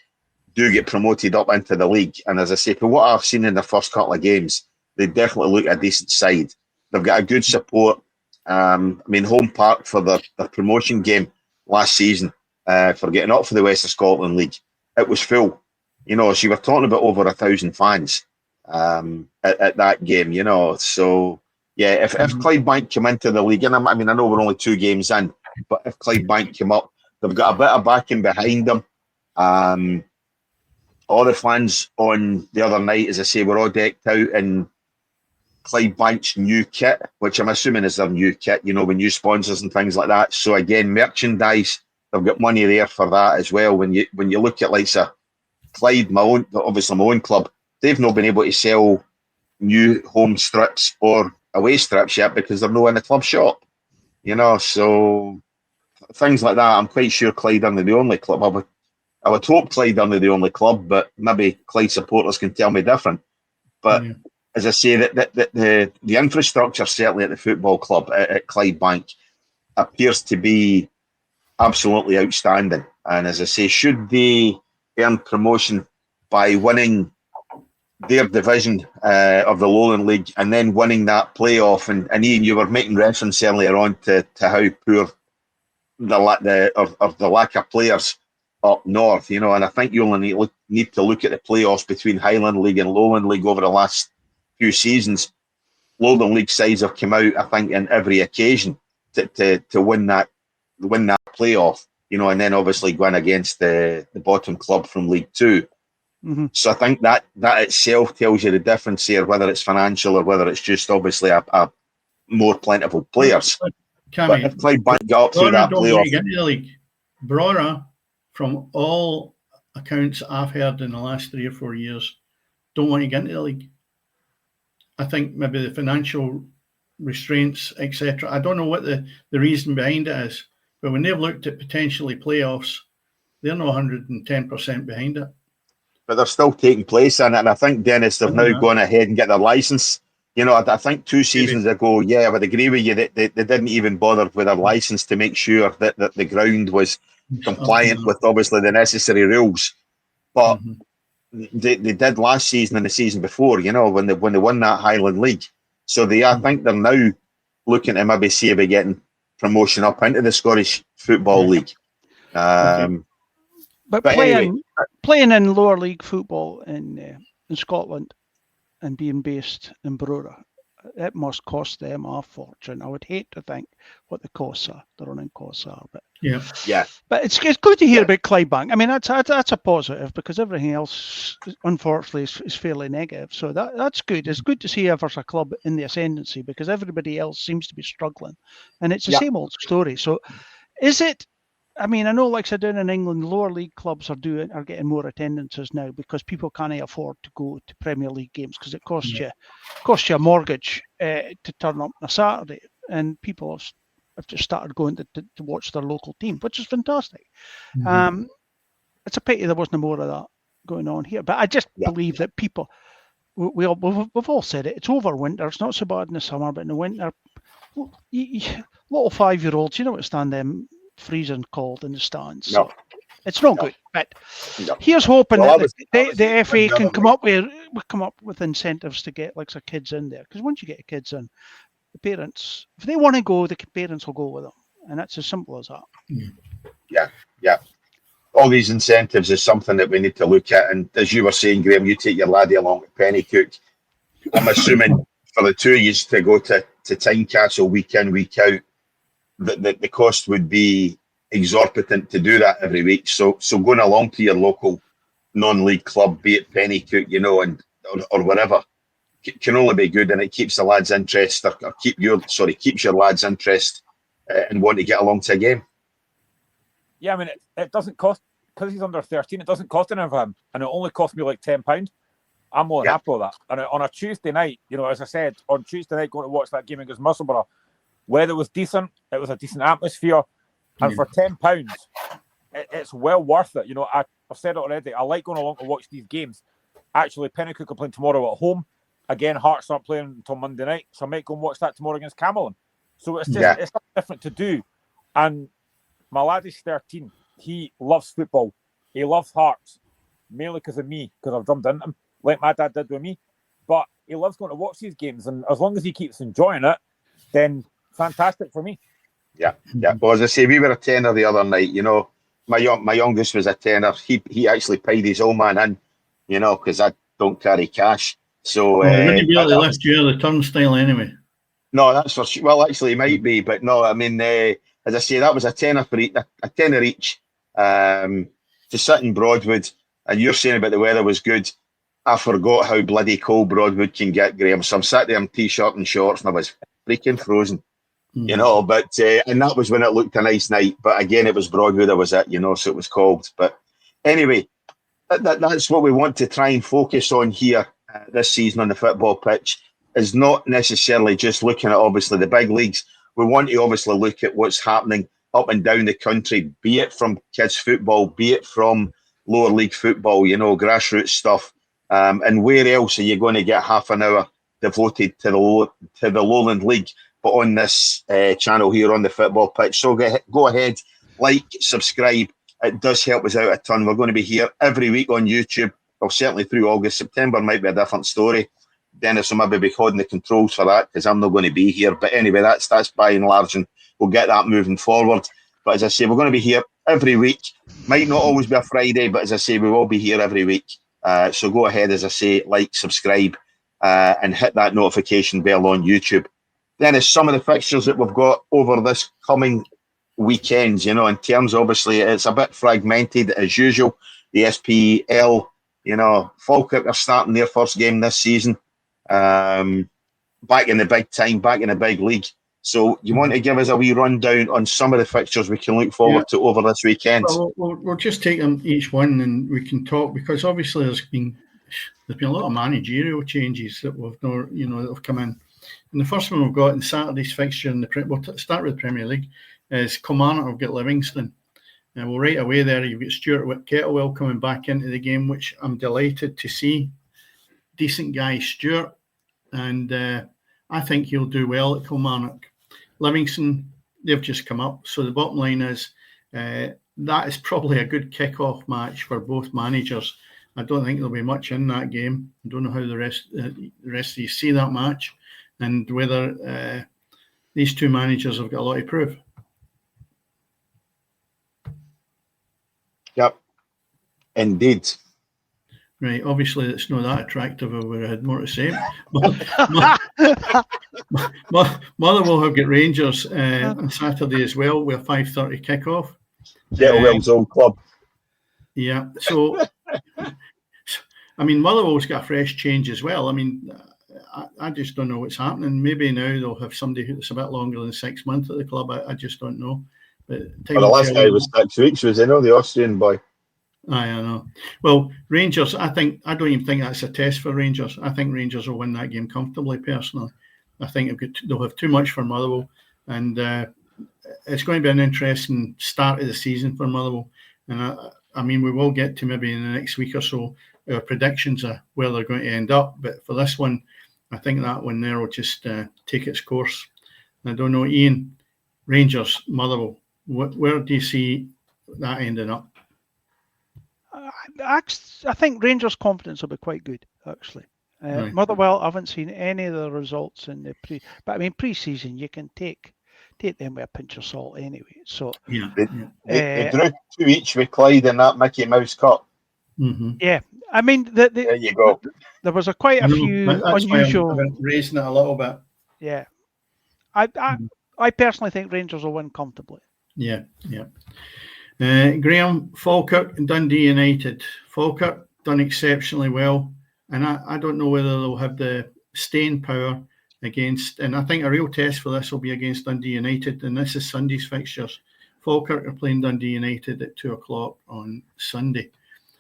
do get promoted up into the league. And as I say, for what I've seen in the first couple of games, they definitely look a decent side. They've got a good support. Home park for their promotion game last season, for getting up for the West of Scotland League, it was full. So you were talking about over 1,000 fans at that game, So yeah, if Clydebank come into the league, and I know we're only 2 games in, but if Clydebank come up, they've got a bit of backing behind them. All the fans on the other night, as I say, were all decked out in Clydebank's new kit, which I'm assuming is their new kit, with new sponsors and things like that. So again, merchandise, they've got money there for that as well. When you look at like Clyde, my own club, they've not been able to sell new home strips or away strips yet because they're not in the club shop. So things like that. I'm quite sure Clyde aren't the only club. I would hope Clyde aren't the only club, but maybe Clyde supporters can tell me different. But as I say, that the infrastructure, certainly at the football club at Clydebank, appears to be absolutely outstanding. And as I say, should they earn promotion by winning their division of the Lowland League and then winning that playoff, and Iain, you were making reference earlier on to how poor the lack of players up north, and I think you only need to look at the playoffs between Highland League and Lowland League over the last few seasons. Lowland League sides have come out, I think, in every occasion to win that playoff, and then obviously going against the bottom club from League Two. Mm-hmm. So I think that itself tells you the difference here, whether it's financial or whether it's just obviously a more plentiful players. But if Clydebank got up through that playoff, Brora, from all accounts I've heard in the last 3 or 4 years, don't want to get into the league. I think maybe the financial restraints, etc. I don't know what the reason behind it is, but when they've looked at potentially playoffs, they're not 110% behind it. But they're still taking place in it, and I think, Dennis, they've now gone ahead and get their licence. I think 2 seasons ago, I would agree with you that they didn't even bother with their licence to make sure that the ground was compliant with obviously the necessary rules. But they did last season and the season before, when they won that Highland League. So I think they're now looking to maybe see about getting promotion up into the Scottish Football League. But playing in lower league football in Scotland and being based in Brora, it must cost them a fortune. I would hate to think what the running costs are. But But it's good to hear about Clydebank. I mean, that's a positive, because everything else, unfortunately, is fairly negative. So that's good. It's good to see if there's a club in the ascendancy, because everybody else seems to be struggling, and it's the same old story. So, is it? I mean, I know, like I said, down in England, lower league clubs are getting more attendances now because people can't afford to go to Premier League games because it costs you a mortgage to turn up on a Saturday, and people have just started going to watch their local team, which is fantastic. It's a pity there wasn't more of that going on here, but I just believe that people, we've all said it. It's over winter. It's not so bad in the summer, but in the winter, little 5-year-olds, you know what stand them freezing cold in the stands. No. So it's not good. But here's hoping that the FA can come up with incentives to get like some kids in there. Because once you get kids in, the parents, if they want to go, the parents will go with them, and that's as simple as that. Yeah. All these incentives is something that we need to look at. And as you were saying, Graeme, you take your laddie along to Pennycook. I'm assuming for the 2 years to go to Tynecastle week in, week out, that the cost would be exorbitant to do that every week. So going along to your local non-league club, be it Pennycook, you know, or whatever, can only be good, and it keeps the lads' interest, or keeps your lads' interest and want to get along to a game. Yeah, I mean, it doesn't cost, because he's under 13, it doesn't cost anything for him, and it only cost me like £10. I'm more than happy with that. And on a Tuesday night, you know, as I said, on Tuesday night, going to watch that game against Musselburgh, weather was decent, it was a decent atmosphere, and for £10, it's well worth it. You know, I've said it already, I like going along to watch these games. Actually, Pennycook are playing tomorrow at home. Again, Hearts aren't playing until Monday night, so I might go and watch that tomorrow against Camelon. So it's just it's something different to do. And my lad is 13. He loves football. He loves Hearts, mainly because of me, because I've jumped into him, like my dad did with me. But he loves going to watch these games, and as long as he keeps enjoying it, then fantastic for me. Yeah. Well, as I say, we were a tenner the other night. You know, my youngest was a tenner. He actually paid his old man in, you know, because I don't carry cash. So wouldn't be able to lift you out of the turnstile anyway. No, that's for sure. Well, actually, it might be, but no. I mean, as I say, that was a tenner for each, a tenner each to sit in Broadwood. And you're saying about the weather was good. I forgot how bloody cold Broadwood can get, Graeme. So I'm sat there in t-shirt and shorts, and I was freaking frozen. You know, but and that was when it looked a nice night. But again, it was Broadwood, I was at, you know, so it was cold. But anyway, that's what we want to try and focus on here this season on the football pitch, is not necessarily just looking at obviously the big leagues. We want to obviously look at what's happening up and down the country, be it from kids football, be it from lower league football, you know, grassroots stuff. And where else are you going to get half an hour devoted to the Lowland League, but on this channel here on the football pitch? So go ahead, like, subscribe. It does help us out a ton. We're going to be here every week on YouTube. Well, certainly through August. September might be a different story. Dennis will maybe be holding the controls for that because I'm not going to be here. But anyway, that's by and large, and we'll get that moving forward. But as I say, we're going to be here every week. Might not always be a Friday, but as I say, we will be here every week. So go ahead, as I say, like, subscribe, and hit that notification bell on YouTube. Then is some of the fixtures that we've got over this coming weekends, you know, in terms, obviously, it's a bit fragmented as usual. The SPL, you know, Falkirk are starting their first game this season. Back in the big time, back in the big league. So you want to give us a wee rundown on some of the fixtures we can look forward to over this weekend? Well, we'll just take them each one and we can talk, because obviously there's been a lot of managerial changes that that have come in. And the first one we've got in Saturday's fixture, we'll start with the Premier League, is Kilmarnock have got Livingston. And right away there, you've got Stuart Kettlewell coming back into the game, which I'm delighted to see. Decent guy, Stuart. And I think he'll do well at Kilmarnock. Livingston, they've just come up. So the bottom line is that is probably a good kick-off match for both managers. I don't think there'll be much in that game. I don't know how the rest of you see that match, and whether these two managers have got a lot to prove. Yep, indeed. Right, obviously it's not that attractive. I would have had more to say. Motherwell have got Rangers on Saturday as well with a 5:30 kickoff. Kettlewell's old club. Yeah, so I mean, Motherwell's got a fresh change as well. I mean, I just don't know what's happening. Maybe now they'll have somebody who's a bit longer than 6 months at the club. I just don't know. But Well, the last guy was 6 weeks, was the Austrian boy. I know. Well, Rangers, I don't even think that's a test for Rangers. I think Rangers will win that game comfortably, personally. I think they'll have too much for Motherwell, and it's going to be an interesting start of the season for Motherwell. And I mean, we will get to maybe in the next week or so our predictions of where they're going to end up. But for this one, I think that one there will just take its course. I don't know, Iain, Rangers, Motherwell, where do you see that ending up? I think Rangers' confidence will be quite good, actually. Right. Motherwell, I haven't seen any of the results in the but I mean, pre-season, you can take them with a pinch of salt anyway. So They drew 2 each with Clyde in that Mickey Mouse Cup. Mm-hmm. Yeah, I mean, there you go. There was quite a few that's unusual. Why I'm raising it a little bit. Yeah, I personally think Rangers will win comfortably. Yeah. Graeme, Falkirk and Dundee United. Falkirk done exceptionally well, and I don't know whether they'll have the staying power against, and I think a real test for this will be against Dundee United, and this is Sunday's fixtures. Falkirk are playing Dundee United at 2:00 on Sunday.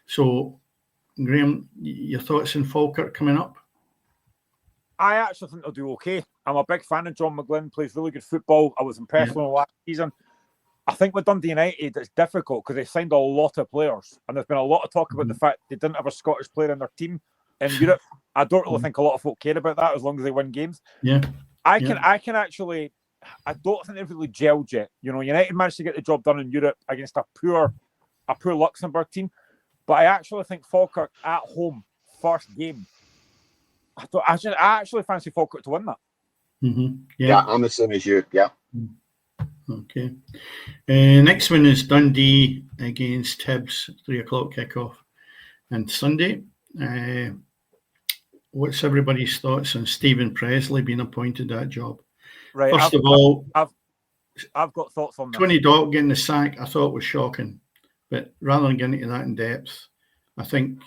So, Graeme, your thoughts on Falkirk coming up? I actually think they'll do okay. I'm a big fan of John McGlynn, plays really good football. I was impressed with him last season. I think with Dundee United, it's difficult because they signed a lot of players, and there's been a lot of talk about the fact they didn't have a Scottish player in their team in Europe. I don't really think a lot of folk care about that as long as they win games. Yeah, I can actually. I don't think they've really gelled yet. United managed to get the job done in Europe against a poor Luxembourg team, but I actually think Falkirk at home first game. I actually fancy Falkirk to win that. Mm-hmm. Yeah, I'm the same as you. Yeah. Okay. Next one is Dundee against Hibs, 3:00 kickoff, and Sunday. What's everybody's thoughts on Stephen Presley being appointed that job? Right. First of all, I've got thoughts on that. Tony Dock getting the sack, I thought was shocking, but rather than getting into that in depth, I think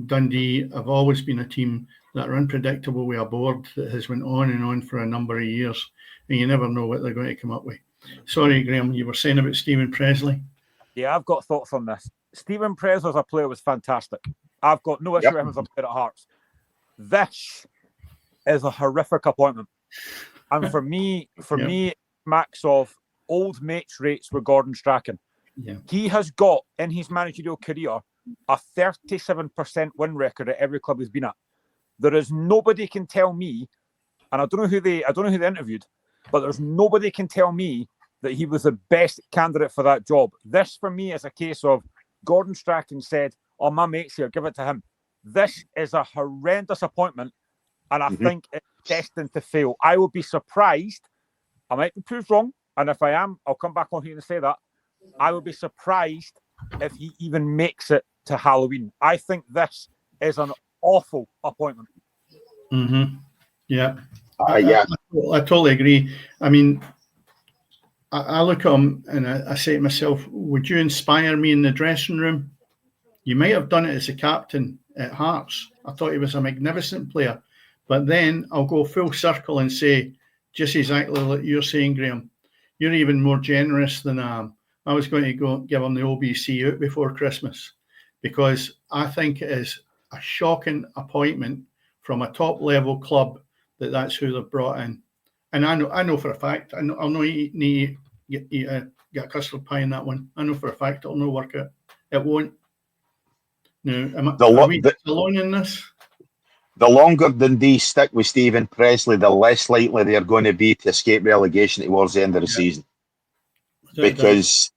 Dundee have always been a team that are unpredictable with a board that has went on and on for a number of years, and you never know what they're going to come up with. Sorry, Graeme, you were saying about Stephen Presley? Yeah, I've got thoughts on this. Stephen Presley as a player was fantastic. I've got no issue with him as a player at Hearts. This is a horrific appointment. And for me, max of old mates rates with Gordon Strachan. Yeah. He has got, in his managerial career, a 37% win record at every club he's been at. There is nobody can tell me, and I don't know who they interviewed, but there's nobody can tell me that he was the best candidate for that job. This, for me, is a case of Gordon Strachan said, "Oh, my mate's here, give it to him." This is a horrendous appointment, and I think it's destined to fail. I will be surprised. I might be proved wrong, and if I am, I'll come back on here and say that. I will be surprised if he even makes it to Halloween. I think this is an awful appointment. Mm-hmm. Yeah. I totally agree. I mean, I look at him and I say to myself, would you inspire me in the dressing room? You might have done it as a captain at Hearts. I thought he was a magnificent player. But then I'll go full circle and say, just exactly like you're saying, Graeme, you're even more generous than I am. I was going to go give him the OBC out before Christmas because I think it is a shocking appointment from a top-level club that's who they've brought in. And I know for a fact, I'll know you get a custard pie in that one. I know for a fact it'll not work out. It won't. No, are we alone in this? The longer Dundee stick with Stephen Presley, the less likely they're going to be to escape relegation towards the end of the season. Because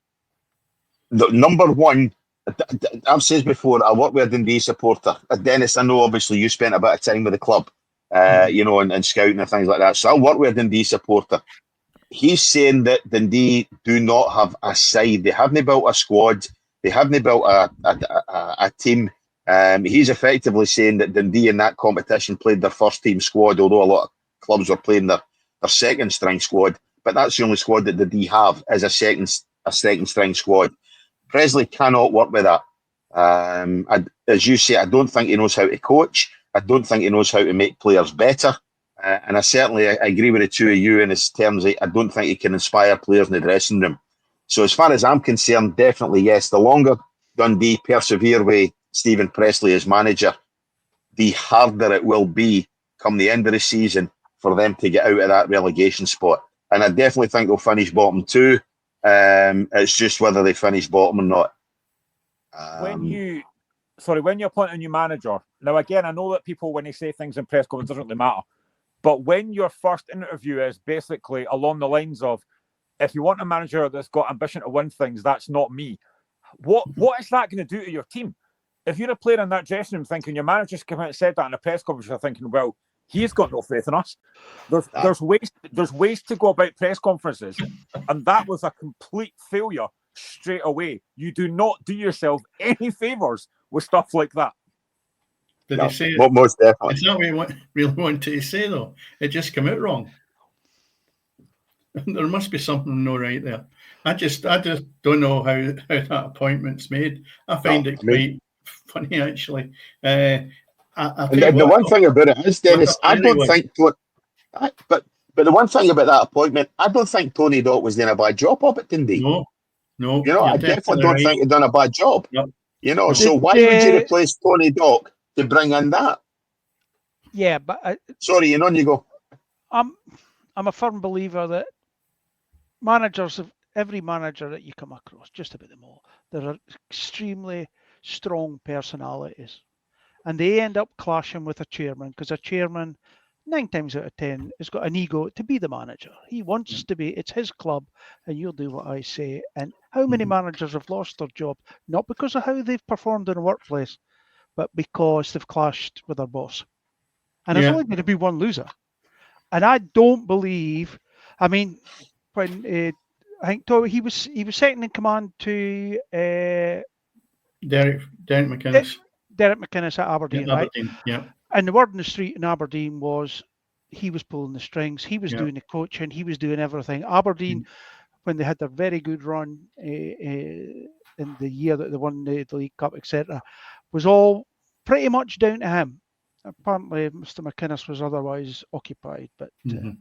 the number one, I've said before, I work with a Dundee supporter. Dennis, I know obviously you spent a bit of time with the club, and scouting and things like that. So I work with a Dundee supporter. He's saying that Dundee do not have a side. They haven't built a squad. They haven't built a team. He's effectively saying that Dundee in that competition played their first team squad, although a lot of clubs were playing their second string squad. But that's the only squad that Dundee have is a second string squad. Presley cannot work with that. As you say, I don't think he knows how to coach. I don't think he knows how to make players better. And I certainly agree with the two of you in terms of I don't think he can inspire players in the dressing room. So as far as I'm concerned, definitely yes. The longer Dundee persevere with Stephen Pressley as manager, the harder it will be come the end of the season for them to get out of that relegation spot. And I definitely think they'll finish bottom two. It's just whether they finish bottom or not. When you appoint a new manager, now again, I know that people, when they say things in press conferences, doesn't really matter. But when your first interview is basically along the lines of, if you want a manager that's got ambition to win things, that's not me. What is that going to do to your team? If you're a player in that dressing room thinking your manager's come out and said that in a press conference, you're thinking, well, he's got no faith in us. There's ways to go about press conferences, and that was a complete failure straight away. You do not do yourself any favours with stuff like that. Did he say it? Most definitely. It's not what he really wanted to say, though. It just came out wrong. There must be something no right there. I just don't know how that appointment's made. I find it quite funny, actually. The one thing about it is, Dennis, I don't think. But the one thing about that appointment, I don't think Tony Dock was doing a bad job of it, didn't he? No. You know, I definitely don't think he'd done a bad job. Yep. You know, so why would you replace Tony Dock to bring in that? Yeah, but sorry, you know, you go. I'm a firm believer that every manager that you come across, just about them all, there are extremely strong personalities, and they end up clashing with a chairman because a chairman, 9 times out of 10, has got an ego to be the manager. He wants to be. It's his club, and you'll do what I say. And how many managers have lost their job not because of how they've performed in the workplace, but because they've clashed with their boss? And there's only going to be one loser. And I don't believe. I mean, when I think he was second in command to Derek McInnes. Derek McInnes at Aberdeen, right? Yeah. And the word in the street in Aberdeen was he was pulling the strings, he was doing the coaching, he was doing everything. Aberdeen, when they had their very good run in the year that they won the League Cup, etc., was all pretty much down to him. Apparently, Mr. McInnes was otherwise occupied, but the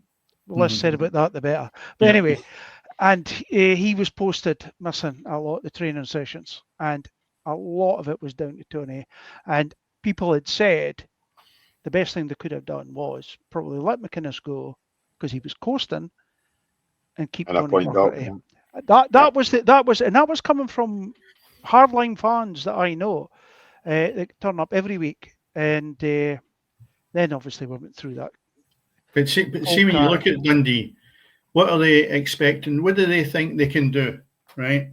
less said about that, the better. But anyway, and he was posted missing a lot of the training sessions, and a lot of it was down to Tony. And people had said the best thing they could have done was probably let McInnes go because he was coasting, and keep Tony Murphy. That was coming from hardline fans that I know that turn up every week, and then obviously we went through that. But see when you look at Dundee, what are they expecting? What do they think they can do? Right?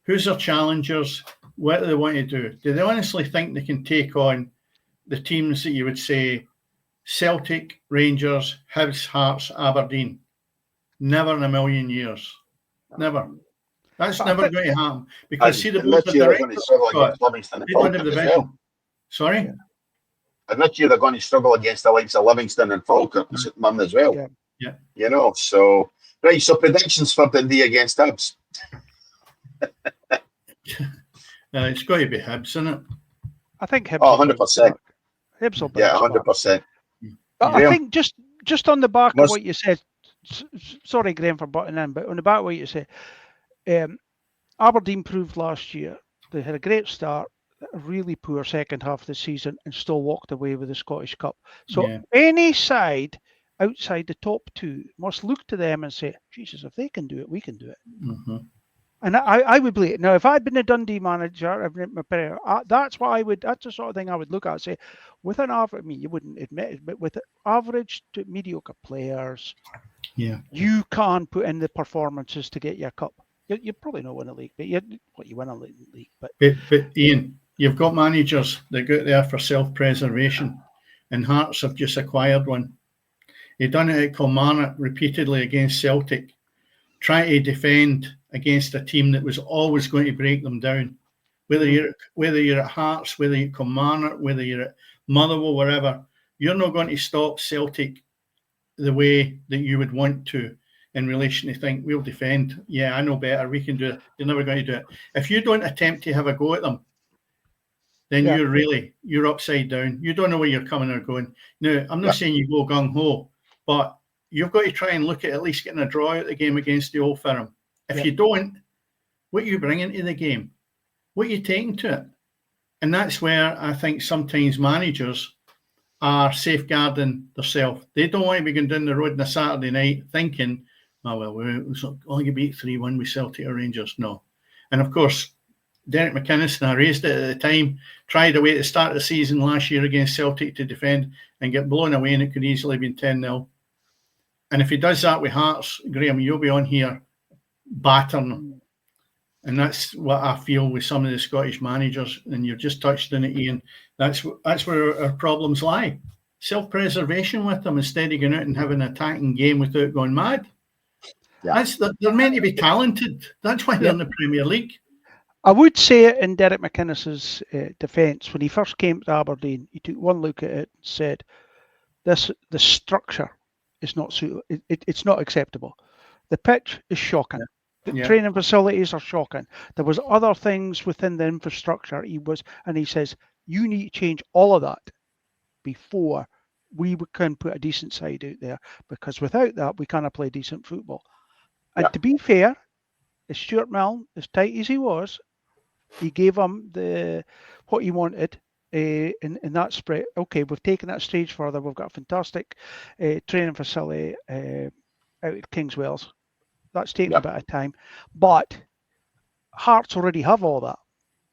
Who's their challengers? What do they want to do? Do they honestly think they can take on the teams that you would say Celtic, Rangers, Hibs, Hearts, Aberdeen? Never in a million years. Never. That's never going to happen. Because see the board of directors. They don't have the vision. Sorry? Admit they're going to struggle against the likes of Livingston and Falkirk as well. Yeah. You know, so right, so predictions for Dundee against Hibs. It's got to be Hibs, isn't it? I think Hibs. 100%. Hibs will 100%. But I think just on the back of what you said, sorry, Graeme, for butting in, but on the back of what you said, Aberdeen proved last year they had a great start, a really poor second half of the season, and still walked away with the Scottish Cup. So any side outside the top two must look to them and say, Jesus, if they can do it, we can do it. Mm-hmm. And I would believe it. Now, if I'd been a Dundee manager, that's what I would. That's the sort of thing I would look at and say, with an average. I mean, you wouldn't admit it, but with average to mediocre players, you can put in the performances to get your cup. You probably not win a league, but you win a league. But Iain, you've got managers that go out there for self-preservation, and Hearts have just acquired one. He done it at Kilmarnock repeatedly against Celtic, trying to defend against a team that was always going to break them down. Whether you're at Hearts, whether you're at Kilmarnock, whether you're at Motherwell, wherever, you're not going to stop Celtic the way that you would want to in relation to think, we'll defend. Yeah, I know better. We can do it. You're never going to do it. If you don't attempt to have a go at them, then you're upside down. You don't know where you're coming or going. Now, I'm not saying you go gung-ho, but you've got to try and look at least getting a draw out of the game against the Old Firm. If you don't, what you bring into the game, what you taking to it. And that's where I think sometimes managers are safeguarding themselves. They don't want to be going down the road on a Saturday night thinking, oh, well, we're only beat 3-1 with Celtic or Rangers. No. And of course, Derek McInnes, and I raised it at the time, tried away at the start of the season last year against Celtic to defend and get blown away, and it could easily have been 10-0. And if he does that with Hearts, Graeme, you'll be on here battering. And that's what I feel with some of the Scottish managers. And you've just touched on it, Iain. That's where our problems lie. Self-preservation with them instead of going out and having an attacking game without going mad. Yeah. They're meant to be talented. That's why they're in the Premier League. I would say it in Derek McInnes's defence. When he first came to Aberdeen, he took one look at it and said, the structure is not suitable. It's not acceptable. The pitch is shocking. Yeah. The training facilities are shocking. There was other things within the infrastructure. He says, you need to change all of that before we can put a decent side out there, because without that, we cannot play decent football. And to be fair, as Stuart Milne, as tight as he was, he gave him what he wanted in that spread. Okay, we've taken that stage further. We've got a fantastic training facility out at Kingswells. That's taken a bit of time, but Hearts already have all that.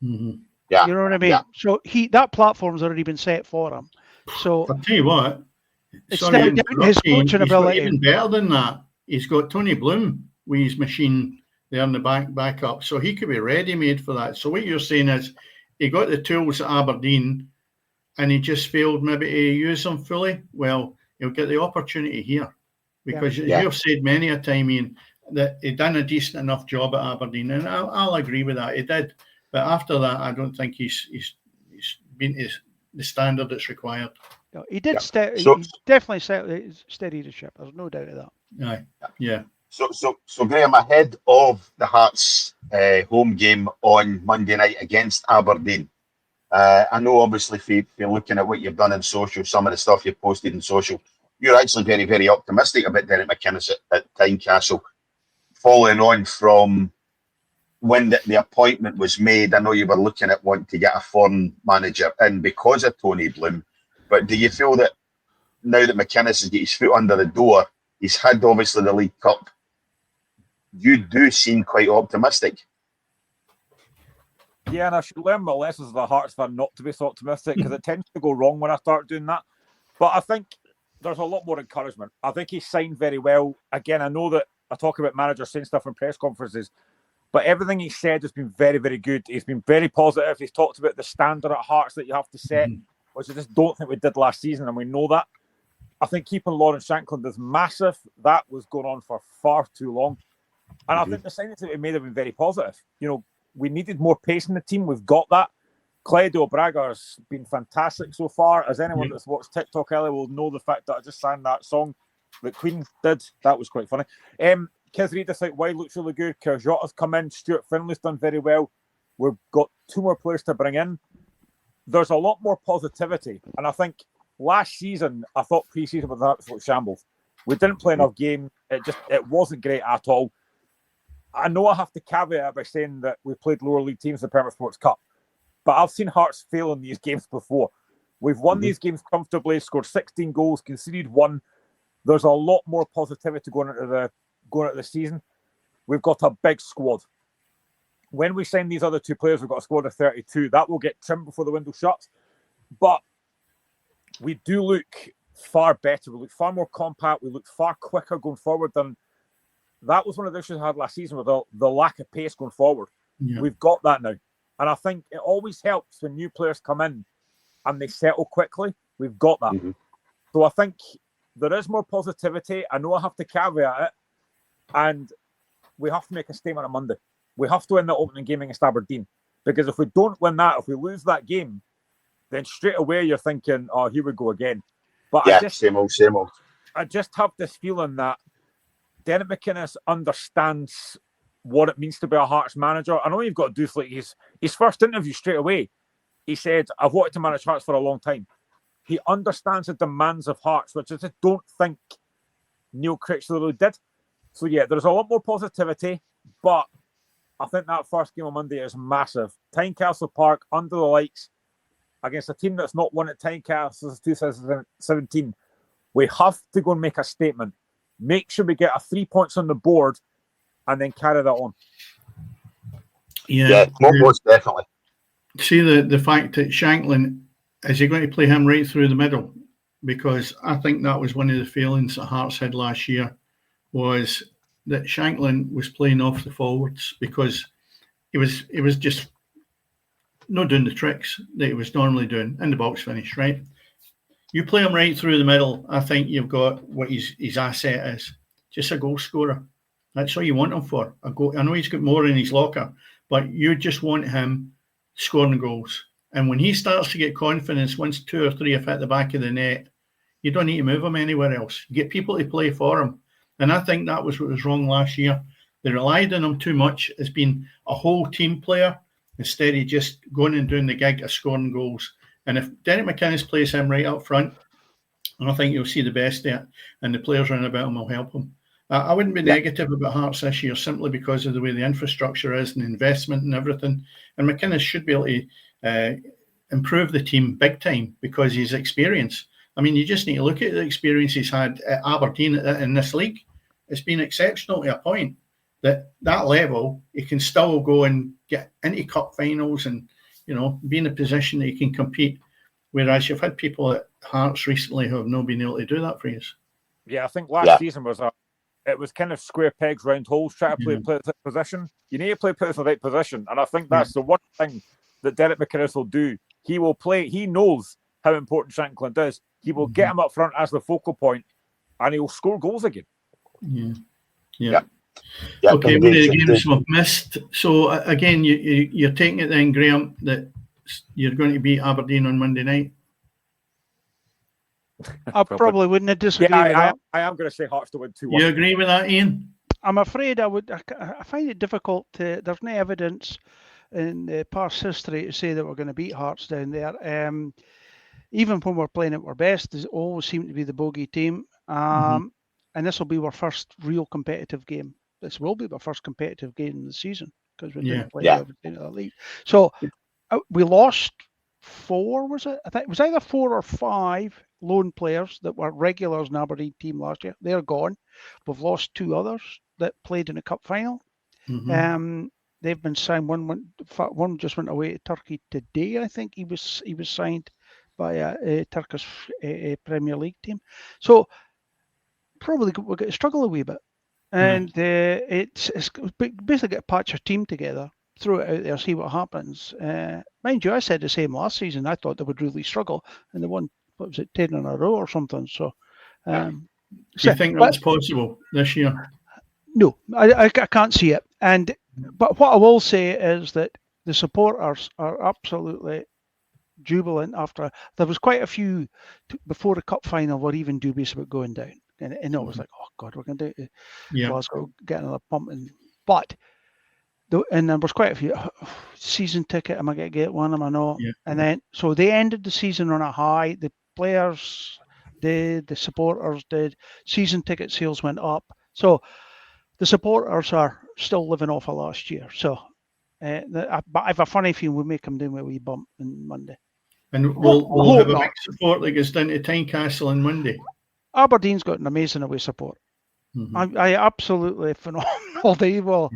Mm-hmm. Yeah, you know what I mean. Yeah. So that platform's already been set for him. So I'll tell you what, it's down to his coaching ability. Even better than that, he's got Tony Bloom with his machine there in the back up, so he could be ready-made for that. So what you're saying is, he got the tools at Aberdeen, and he just failed maybe to use them fully. Well, he'll get the opportunity here, because you've said many a time, Iain, that he done a decent enough job at Aberdeen, and I'll agree with that. He did, but after that, I don't think he's been to the standard that's required. No, he did. He definitely steadied the ship. There's no doubt of that. Yeah. So Graeme, ahead of the Hearts home game on Monday night against Aberdeen, I know obviously if you're looking at what you've done in social, some of the stuff you've posted in social, you're actually very, very optimistic about Derek McInnes at Tynecastle. Following on from when the appointment was made, I know you were looking at wanting to get a foreign manager in because of Tony Bloom. But do you feel that now that McInnes has got his foot under the door, he's had obviously the League Cup, you do seem quite optimistic? Yeah, and I should learn my lessons as a Hearts fan not to be so optimistic, because it tends to go wrong when I start doing that. But I think there's a lot more encouragement. I think he signed very well. Again, I know that I talk about managers saying stuff in press conferences, but everything he said has been very, very good. He's been very positive. He's talked about the standard at Hearts that you have to set, which I just don't think we did last season, and we know that. I think keeping Lawrence Shankland is massive. That was going on for far too long. And I think the signings that we made have been very positive. You know, we needed more pace in the team. We've got that. Clyde O'Braga's been fantastic so far. As anyone that's watched TikTok earlier will know, the fact that I just sang that song that Queen did, that was quite funny. Kizreedis out wide looks really good. Kerjota's come in. Stuart Finley's done very well. We've got 2 more players to bring in. There's a lot more positivity. And I think last season, I thought pre-season was an absolute shambles. We didn't play enough game. It wasn't great at all. I know I have to caveat it by saying that we played lower league teams in the Premier Sports Cup, but I've seen Hearts fail in these games before. We've won these games comfortably, scored 16 goals, conceded 1. There's a lot more positivity going into the season. We've got a big squad. When we sign these other 2 players, we've got a squad of 32. That will get trimmed before the window shuts. But we do look far better. We look far more compact. We look far quicker going forward than... That was one of the issues I had last season with the lack of pace going forward. Yeah. We've got that now. And I think it always helps when new players come in and they settle quickly. We've got that. So I think there is more positivity. I know I have to caveat it. And we have to make a statement on Monday. We have to win the opening game against Aberdeen. Because if we don't win that, if we lose that game, then straight away you're thinking, oh, here we go again. But same old. I just have this feeling that Derek McInnes understands what it means to be a Hearts manager. I know you've got to do like his first interview straight away. He said, I've wanted to manage Hearts for a long time. He understands the demands of Hearts, which I just don't think Neil Critchley really did. So yeah, there's a lot more positivity, but I think that first game on Monday is massive. Tynecastle Park, under the lights, against a team that's not won at Tynecastle since 2017. We have to go and make a statement. Make sure we get 3 points on the board and then carry that on. Yeah, most definitely. See the fact that Shanklin, is he going to play him right through the middle? Because I think that was one of the failings that Hearts had last year, was that Shanklin was playing off the forwards because he was just not doing the tricks that he was normally doing in the box finish, right? You play him right through the middle, I think you've got what his asset is. Just a goal scorer. That's all you want him for. A goal. I know he's got more in his locker, but you just want him scoring goals. And when he starts to get confidence, once 2 or 3 have hit the back of the net, you don't need to move him anywhere else. You get people to play for him. And I think that was what was wrong last year. They relied on him too much as being a whole team player instead of just going and doing the gig of scoring goals. And if Derek McInnes plays him right up front, I think you'll see the best of it. And the players around about him will help him. I wouldn't be negative about Hearts this year simply because of the way the infrastructure is and investment and everything. And McInnes should be able to improve the team big time because he's experienced. I mean, you just need to look at the experience he's had at Aberdeen in this league. It's been exceptional to a point that level, he can still go and get into cup finals and, be in a position that he can compete. Whereas you've had people at Hearts recently who have not been able to do that for you. Yeah, I think last season it was kind of square pegs, round holes, trying to play the position. You need to play players in the right position. And I think that's the one thing that Derek McInnes will do. He will play, he knows how important Shanklin is. He will get him up front as the focal point and he'll score goals again. Yeah. Okay, one of the games we've missed. So again, you're taking it then, Graeme, that you're going to beat Aberdeen on Monday night? I probably wouldn't disagree with that. I am going to say Hearts to win 2-1. You agree with that, Iain? I'm afraid I would. I find it difficult to. There's no evidence in the past history to say that we're going to beat Hearts down there. Even when we're playing at our best, there's always seemed to be the bogey team. And this will be our first real competitive game. This will be our first competitive game in the season because we didn't play everything in the league. So we lost 4, was it? I think it was either 4 or 5 loan players that were regulars in Aberdeen team last year. They're gone. We've lost 2 others that played in a cup final. They've been signed. One just went away to Turkey today. I think he was signed by a Turkish Premier League team. So probably we're going to struggle a wee bit. And it's basically got to patch your team together, throw it out there, see what happens. Mind you, I said the same last season. I thought they would really struggle, and they won, 10 in a row or something. So, do you think that's possible this year? No, I can't see it. But what I will say is that the supporters are absolutely jubilant after. There was quite a few before the cup final were even dubious about going down. And it was like, oh God, we're going to do Glasgow, get another pump. But there was quite a few season ticket. Am I going to get one? Am I not? Yeah. And then so they ended the season on a high. The players did, the supporters did. Season ticket sales went up. So the supporters are still living off of last year. So, but I have a funny feeling we'll make them do a wee bump on Monday. And we'll have a big support that goes down to Tynecastle on Monday. Aberdeen's got an amazing away support. I absolutely phenomenal.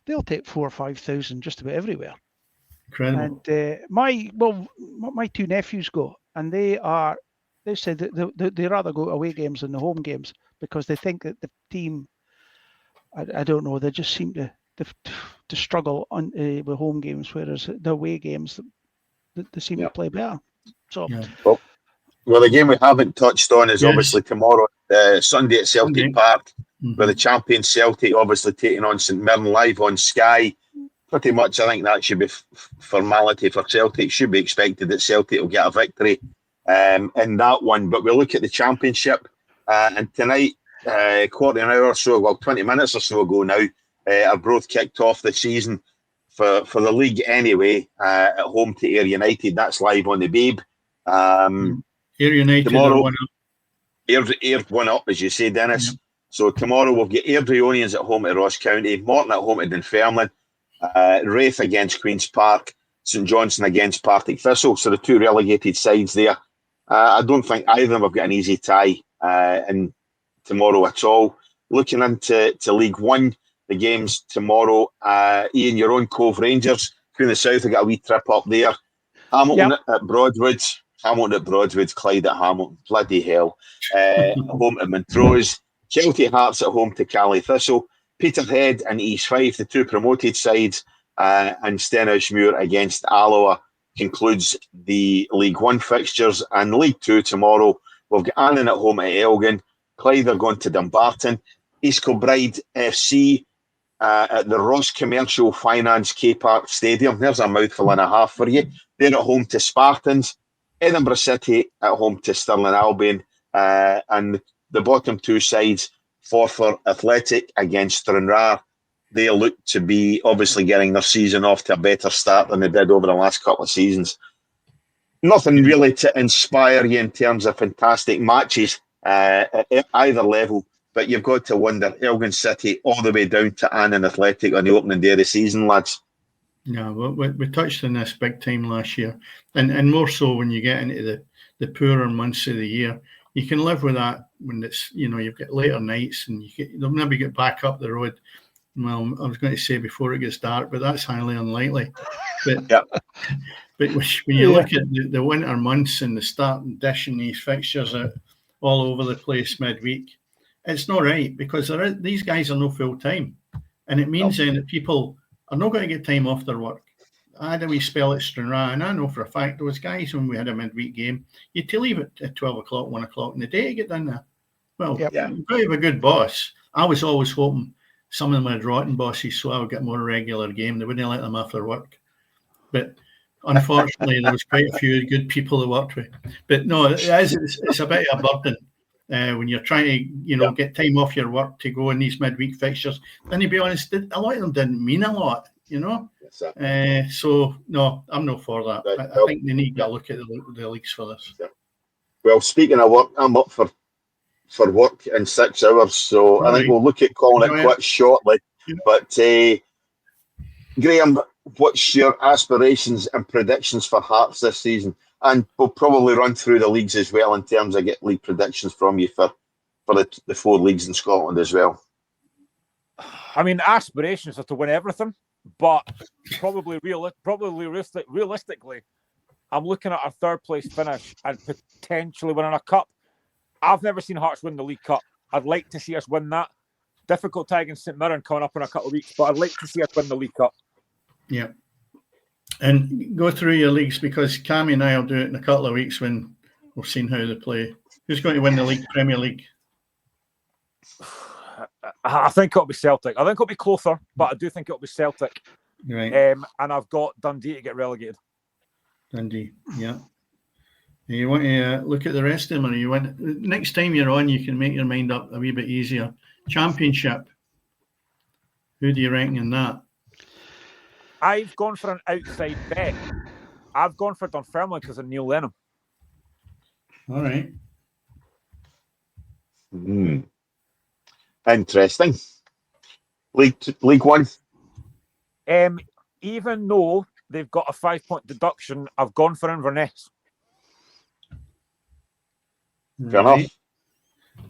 They'll take 4,000 or 5,000 just about everywhere. Incredible. And my 2 nephews go, and they said that they rather go away games than the home games because they think that the team, I don't know, they just seem to struggle on with home games, whereas the away games they seem to play better. So. Yeah. Well, the game we haven't touched on is obviously tomorrow, Sunday at Celtic Park, where the champion Celtic obviously taking on St Mirren live on Sky. Pretty much, I think that should be formality for Celtic. Should be expected that Celtic will get a victory in that one. But we'll look at the Championship, and tonight, quarter of an hour or so, 20 minutes or so ago now, our both kicked off the season for the league anyway, at home to Ayr United. That's live on the Babe. Ayr United tomorrow, Ayr won up, as you say, Dennis. So tomorrow we'll get Airdrieonians at home to Ross County, Morton at home to Dunfermline, Raith against Queen's Park, St Johnstone against Partick Thistle. So the two relegated sides there. I don't think either of them have got an easy tie in tomorrow at all. Looking into League One, the games tomorrow. Iain, your own Cove Rangers, Queen of the South have got a wee trip up there. Hamilton at Broadwood, Clyde at Hamilton, bloody hell. Home to Montrose, Shelty Hearts at home to Cally Thistle, Peterhead and East Fife, the two promoted sides, and Stenhousemuir against Alloa concludes the League One fixtures. And League Two tomorrow, we've got Annan at home at Elgin, Clyde are going to Dumbarton, East Kilbride FC at the Ross Commercial Finance K Park Stadium. There's a mouthful and a half for you. They're at home to Spartans, Edinburgh City at home to Stirling Albion, and the bottom two sides, Forfar Athletic against Stranraer. They look to be obviously getting their season off to a better start than they did over the last couple of seasons. Nothing really to inspire you in terms of fantastic matches at either level, but you've got to wonder, Elgin City all the way down to Annan Athletic on the opening day of the season, lads. Yeah, we touched on this big time last year, and more so when you get into the poorer months of the year. You can live with that when it's, you've got later nights and they'll maybe get back up the road. Well, I was going to say before it gets dark, but that's highly unlikely. But but when you look at the winter months and the starting dishing these fixtures out all over the place midweek, it's not right, because these guys are no full time, and it means then that people are not going to get time off their work. I had a wee spell at Stranraer, and I know for a fact those guys, when we had a midweek game, you had to leave at 12 o'clock, 1 o'clock in the day to get down there. Well, you've got to have a good boss. I was always hoping some of them had rotten bosses, so I would get more regular game. They wouldn't let them after work. But unfortunately, there was quite a few good people that worked with. But no, it's a bit of a burden when you're trying to get time off your work to go in these midweek fixtures. And to be honest, a lot of them didn't mean a lot, So no, I'm not for that. I think they need to look at the leagues for this. Yeah. Well, speaking of work, I'm up for work in 6 hours, so I think we'll look at calling it quits shortly. Yeah. But Graeme, what's your aspirations and predictions for Hearts this season? And we'll probably run through the leagues as well in terms of get league predictions from you for the 4 leagues in Scotland as well. I mean, aspirations are to win everything, but probably realistically, I'm looking at a 3rd place finish and potentially winning a cup. I've never seen Hearts win the League Cup. I'd like to see us win that. Difficult tie against St Mirren coming up in a couple of weeks, but I'd like to see us win the League Cup. Yeah. And go through your leagues, because Cammy and I will do it in a couple of weeks when we've seen how they play. Who's going to win the league, Premier League? I think it'll be Celtic. I think it'll be closer, but I do think it'll be Celtic. Right. And I've got Dundee to get relegated. Dundee, yeah. You want to look at the rest of them, or next time you're on, you can make your mind up a wee bit easier. Championship. Who do you reckon in that? I've gone for an outside bet. I've gone for Dunfermline because of Neil Lennon. All right. Interesting. League One. Even though they've got a 5-point deduction, I've gone for Inverness. Fair enough.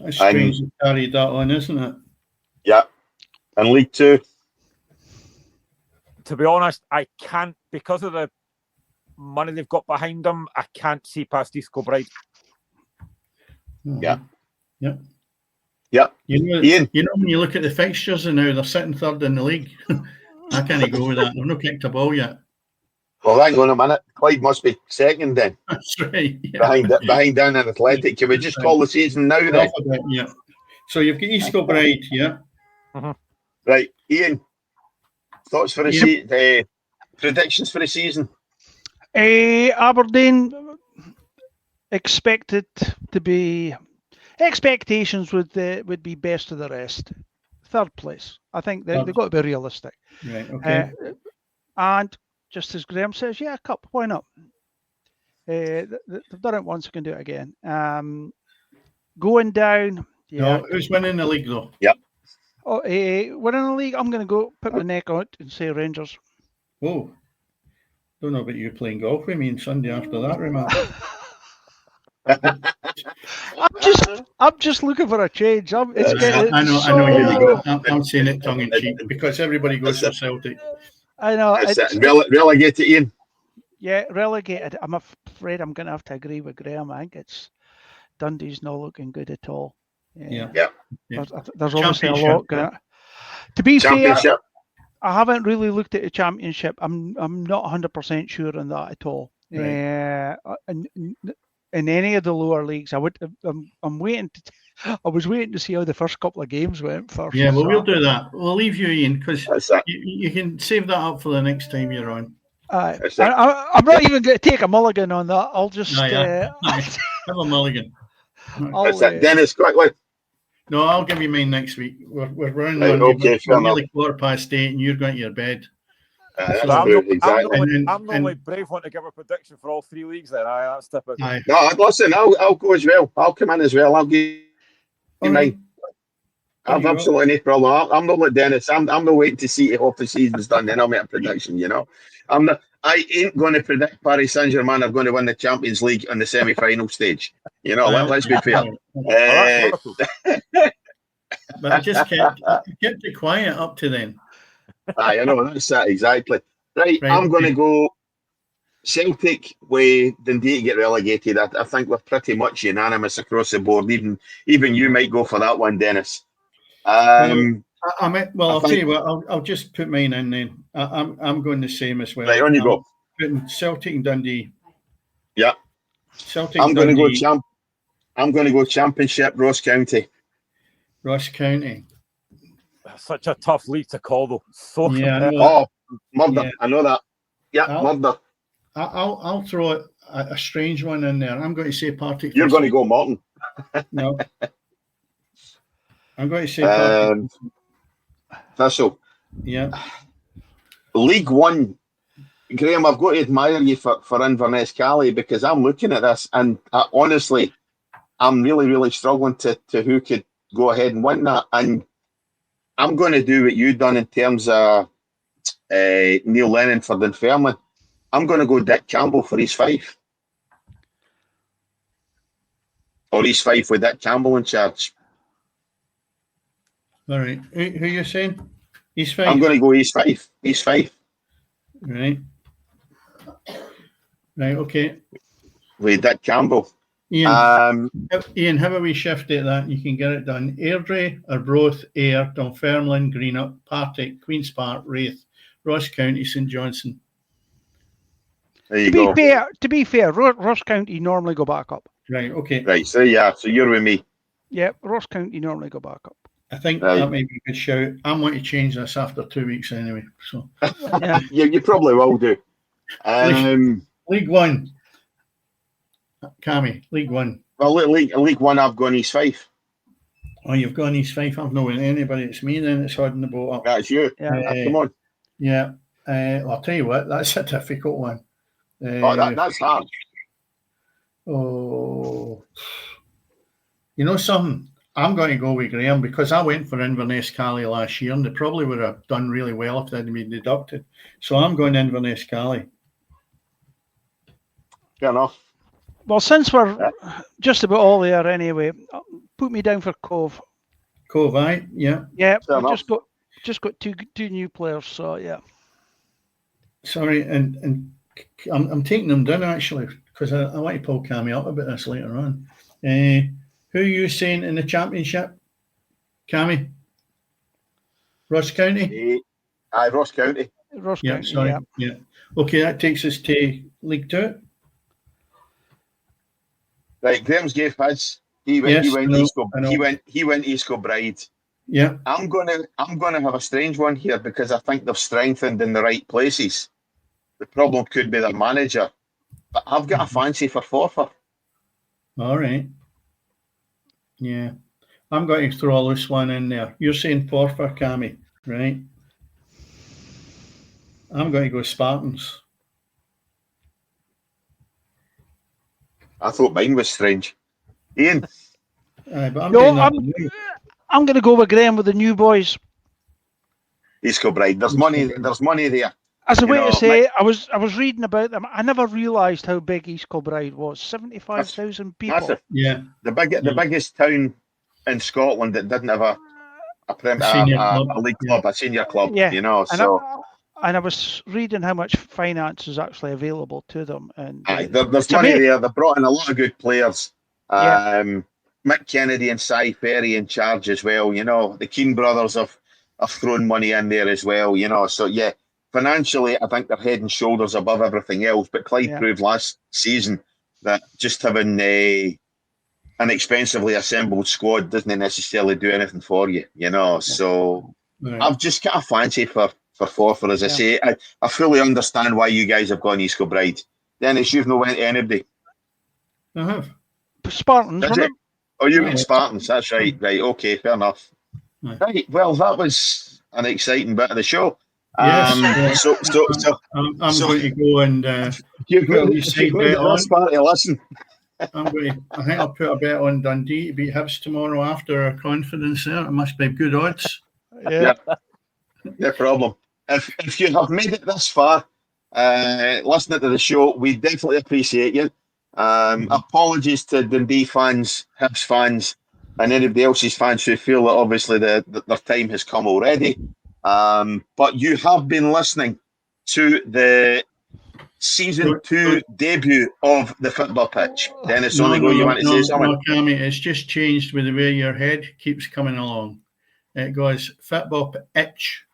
That's strange to carry that on, isn't it? Yeah. And League Two? To be honest, I can't, because of the money they've got behind them, I can't see past East Kilbride. Yeah. Yep. Yep. Iain, when you look at the fixtures and now they're sitting 3rd in the league, I can't go with that. They've not kicked a ball yet. Well, hang on a minute. Clyde must be 2nd then. That's right. Yeah. Behind down in Athletic. Can we just call the season now then? Yeah. So you've got East Kilbride, yeah. Mm-hmm. Right, Iain. Thoughts for the predictions for the season? Aberdeen expected to be. Expectations would be best of the rest. 3rd place. I think they've got to be realistic. Right. Okay. And just as Graeme says, a cup. Why not? They've done it once. They can do it again. Going down. Yeah. No, who's winning the league though? Yep. Oh, winning the league, I'm going to go put my neck out and say Rangers. Oh, don't know about you playing golf with me on Sunday after that remark. I'm just looking for a change. It's getting I know so. you're I'm saying it tongue in cheek because everybody goes for Celtic. I know. Relegated, Ian. Yeah, relegated. I'm afraid I'm going to have to agree with Graeme. I think Dundee's not looking good at all. Yeah. There's obviously a lot going on. To be fair, I haven't really looked at the championship. I'm not 100% sure on that at all. Right. In any of the lower leagues, I'm waiting. I was waiting to see how the first couple of games went first. Yeah, well, we'll do that. We'll leave you, Ian, because you can save that up for the next time you're on. I'm not even going to take a mulligan on that. I'll just have a mulligan. Dennis, quickly. No, I'll give you mine next week. We're running on. Okay, we're nearly 8:15, and you're going to your bed. I'm normally brave one to give a prediction for all 3 leagues. Then that's typical. No, listen, I'll go as well. I'll come in as well. I'll give you mine. I've absolutely no problem. I'm not like Dennis. I'm not waiting to see if the season's done. Then I'll make a prediction. You know, I ain't going to predict Paris Saint-Germain are going to win the Champions League on the semi-final stage. You know, let's be fair. But just kept it quiet up to then. I know, that's that, exactly. Right, I'm going to go Celtic with Dundee to get relegated. I think we're pretty much unanimous across the board. Even you might go for that one, Dennis. I'll tell you what, I'll just put mine in then. I'm going the same as well. Right, on you go. Putting Celtic and Dundee. Yeah. Celtic I'm going to go Championship, Ross County. Ross County. Such a tough league to call, though. So murder. Yeah. I know that. Yeah, murder. I'll throw a strange one in there. I'm going to say Partick. You're going to go Morton. No. I'm going to say Partick. Thistle. Yeah. League One. Graeme, I've got to admire you for Inverness Cali because I'm looking at this and honestly, I'm really, really struggling to who could go ahead and win that. And I'm going to do what you've done in terms of Neil Lennon for Dunfermline. I'm going to go Dick Campbell for East Fife. Or East Fife with Dick Campbell in charge. All right. Who are you saying? East Fife? I'm going to go East Fife. East Fife. Right. Right, okay. With Dick Campbell. Ian, how about we shift it that you can get it done? Airdrie, Arbroath, Ayr, Dunfermline, Greenock, Partick, Queen's Park, Raith, Ross County, St Johnstone. To be fair, Ross County normally go back up. Right, okay. Right, so you're with me. Yeah, Ross County normally go back up. I think that might be a good shout. I'm going to change this after 2 weeks anyway. So you probably will do. League One. Cammy, League One. Well, League One, I've gone East Fife. Oh, you've gone East Fife. I've not with anybody. It's me then that's holding the boat up. That's you. Come on. Yeah. I'll tell you what, that's a difficult one. That's hard. Oh. You know something? I'm going to go with Graeme because I went for Inverness Cali last year and they probably would have done really well if they hadn't been deducted. So I'm going Inverness Cali. Fair enough. Well, since we're just about all there anyway, put me down for Cove. Cove, aye? Yeah. Yeah, we just got two new players, so yeah. Sorry, and I'm taking them down actually because I want to pull Cammy up a bit this later on. Who are you saying in the championship? Cammy? Ross County? Ross County. Ross County, sorry. Yeah. Okay, that takes us to League Two. Right, Graham's gave his. He went East Kilbride. Yeah. I'm gonna have a strange one here because I think they've strengthened in the right places. The problem could be their manager. But I've got a fancy for Forfar. All right. Yeah. I'm going to throw this one in there. You're saying Forfar, Cammy, right? I'm going to go Spartans. I thought mine was strange. Iain? I'm I'm going to go with Graeme with the new boys. East Kilbride. There's money. There's money there. As a You way know, to say, I was reading about them. I never realised how big East Kilbride was. 75,000 people. Massive. Yeah. The biggest town in Scotland that didn't have a league club, a senior club. Yeah. You know, And I was reading how much finance is actually available to them. And there's money there. They brought in a lot of good players. Yeah. Mick Kennedy and Cy Ferry in charge as well. You know, the Keane brothers have thrown money in there as well. You know, so yeah, financially, I think they're head and shoulders above everything else. But Clyde proved last season that just having an expensively assembled squad doesn't necessarily do anything for you. You know, so I've just got a fancy for Forfar, as I say. I fully understand why you guys have gone East Kilbride. Dennis, you've not went to anybody. I have. Spartans, That's it. Oh, you went Spartans. That's right. Right. Okay. Fair enough. Right. Well, that was an exciting bit of the show. Yes. So I'm going to go and you've put a got wee side bet on. to listen. I think I'll put a bet on Dundee to beat Hibs tomorrow after our confidence there. It must be good odds. Yeah. No problem. If you have made it this far, listening to the show, we definitely appreciate you. Apologies to Dundee fans, Hibs fans, and anybody else's fans who feel that obviously their time has come already. But you have been listening to the Season 2 debut of the Football Pitch. Dennis, you want to say something? No, Cammy, it's just changed with the way your head keeps coming along. It goes Football Pitch.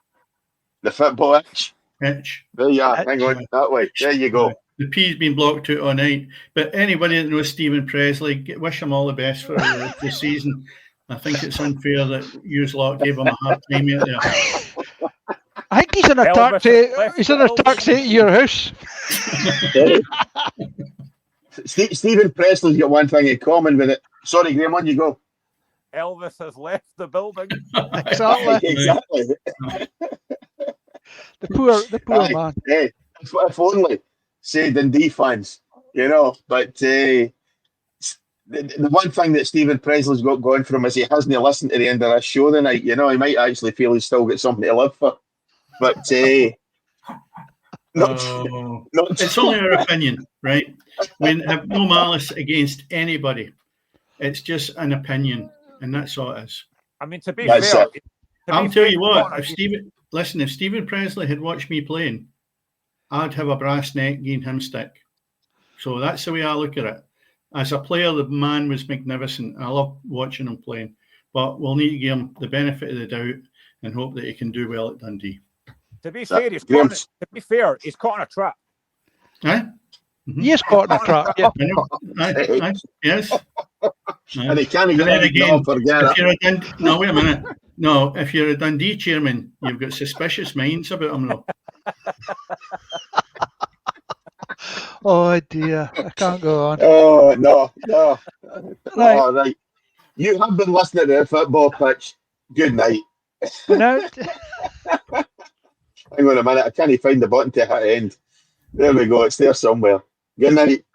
The Football Pitch. Pitch. There you are. Hang on, that way. There you go. The P's been blocked out all night. But anybody that knows Stephen Presley, wish him all the best for the season. I think it's unfair that you lot gave him a hard time out there. I think he's in a taxi. He's in a taxi to your house. Stephen Presley's got one thing in common with it. Sorry, Graeme, on you go. Elvis has left the building. Exactly. The poor man. Hey, if only, say Dundee fans, you know. But the one thing that Stephen Presley's got going for him is he hasn't listened to the end of this show tonight. You know, he might actually feel he's still got something to live for. But it's only our opinion, right? We have no malice against anybody. It's just an opinion, and that's all it is. I mean, to be fair, I'll tell you what. If Stephen Presley had watched me playing, I'd have a brass neck giving him stick. So that's the way I look at it. As a player, the man was magnificent. I love watching him playing, but we'll need to give him the benefit of the doubt and hope that he can do well at Dundee. To be fair, he's caught in a trap. Huh? Mm-hmm. He is caught in a trap. Yeah. Yes. And he can't get it again. No, wait a minute. No, if you're a Dundee chairman, you've got suspicious minds about him, though. Oh dear, I can't go on. Oh no. Right. All right. You have been listening to the Football Pitch. Good night. No. Hang on a minute, I can't find the button to hit end. There we go, it's there somewhere. Good night.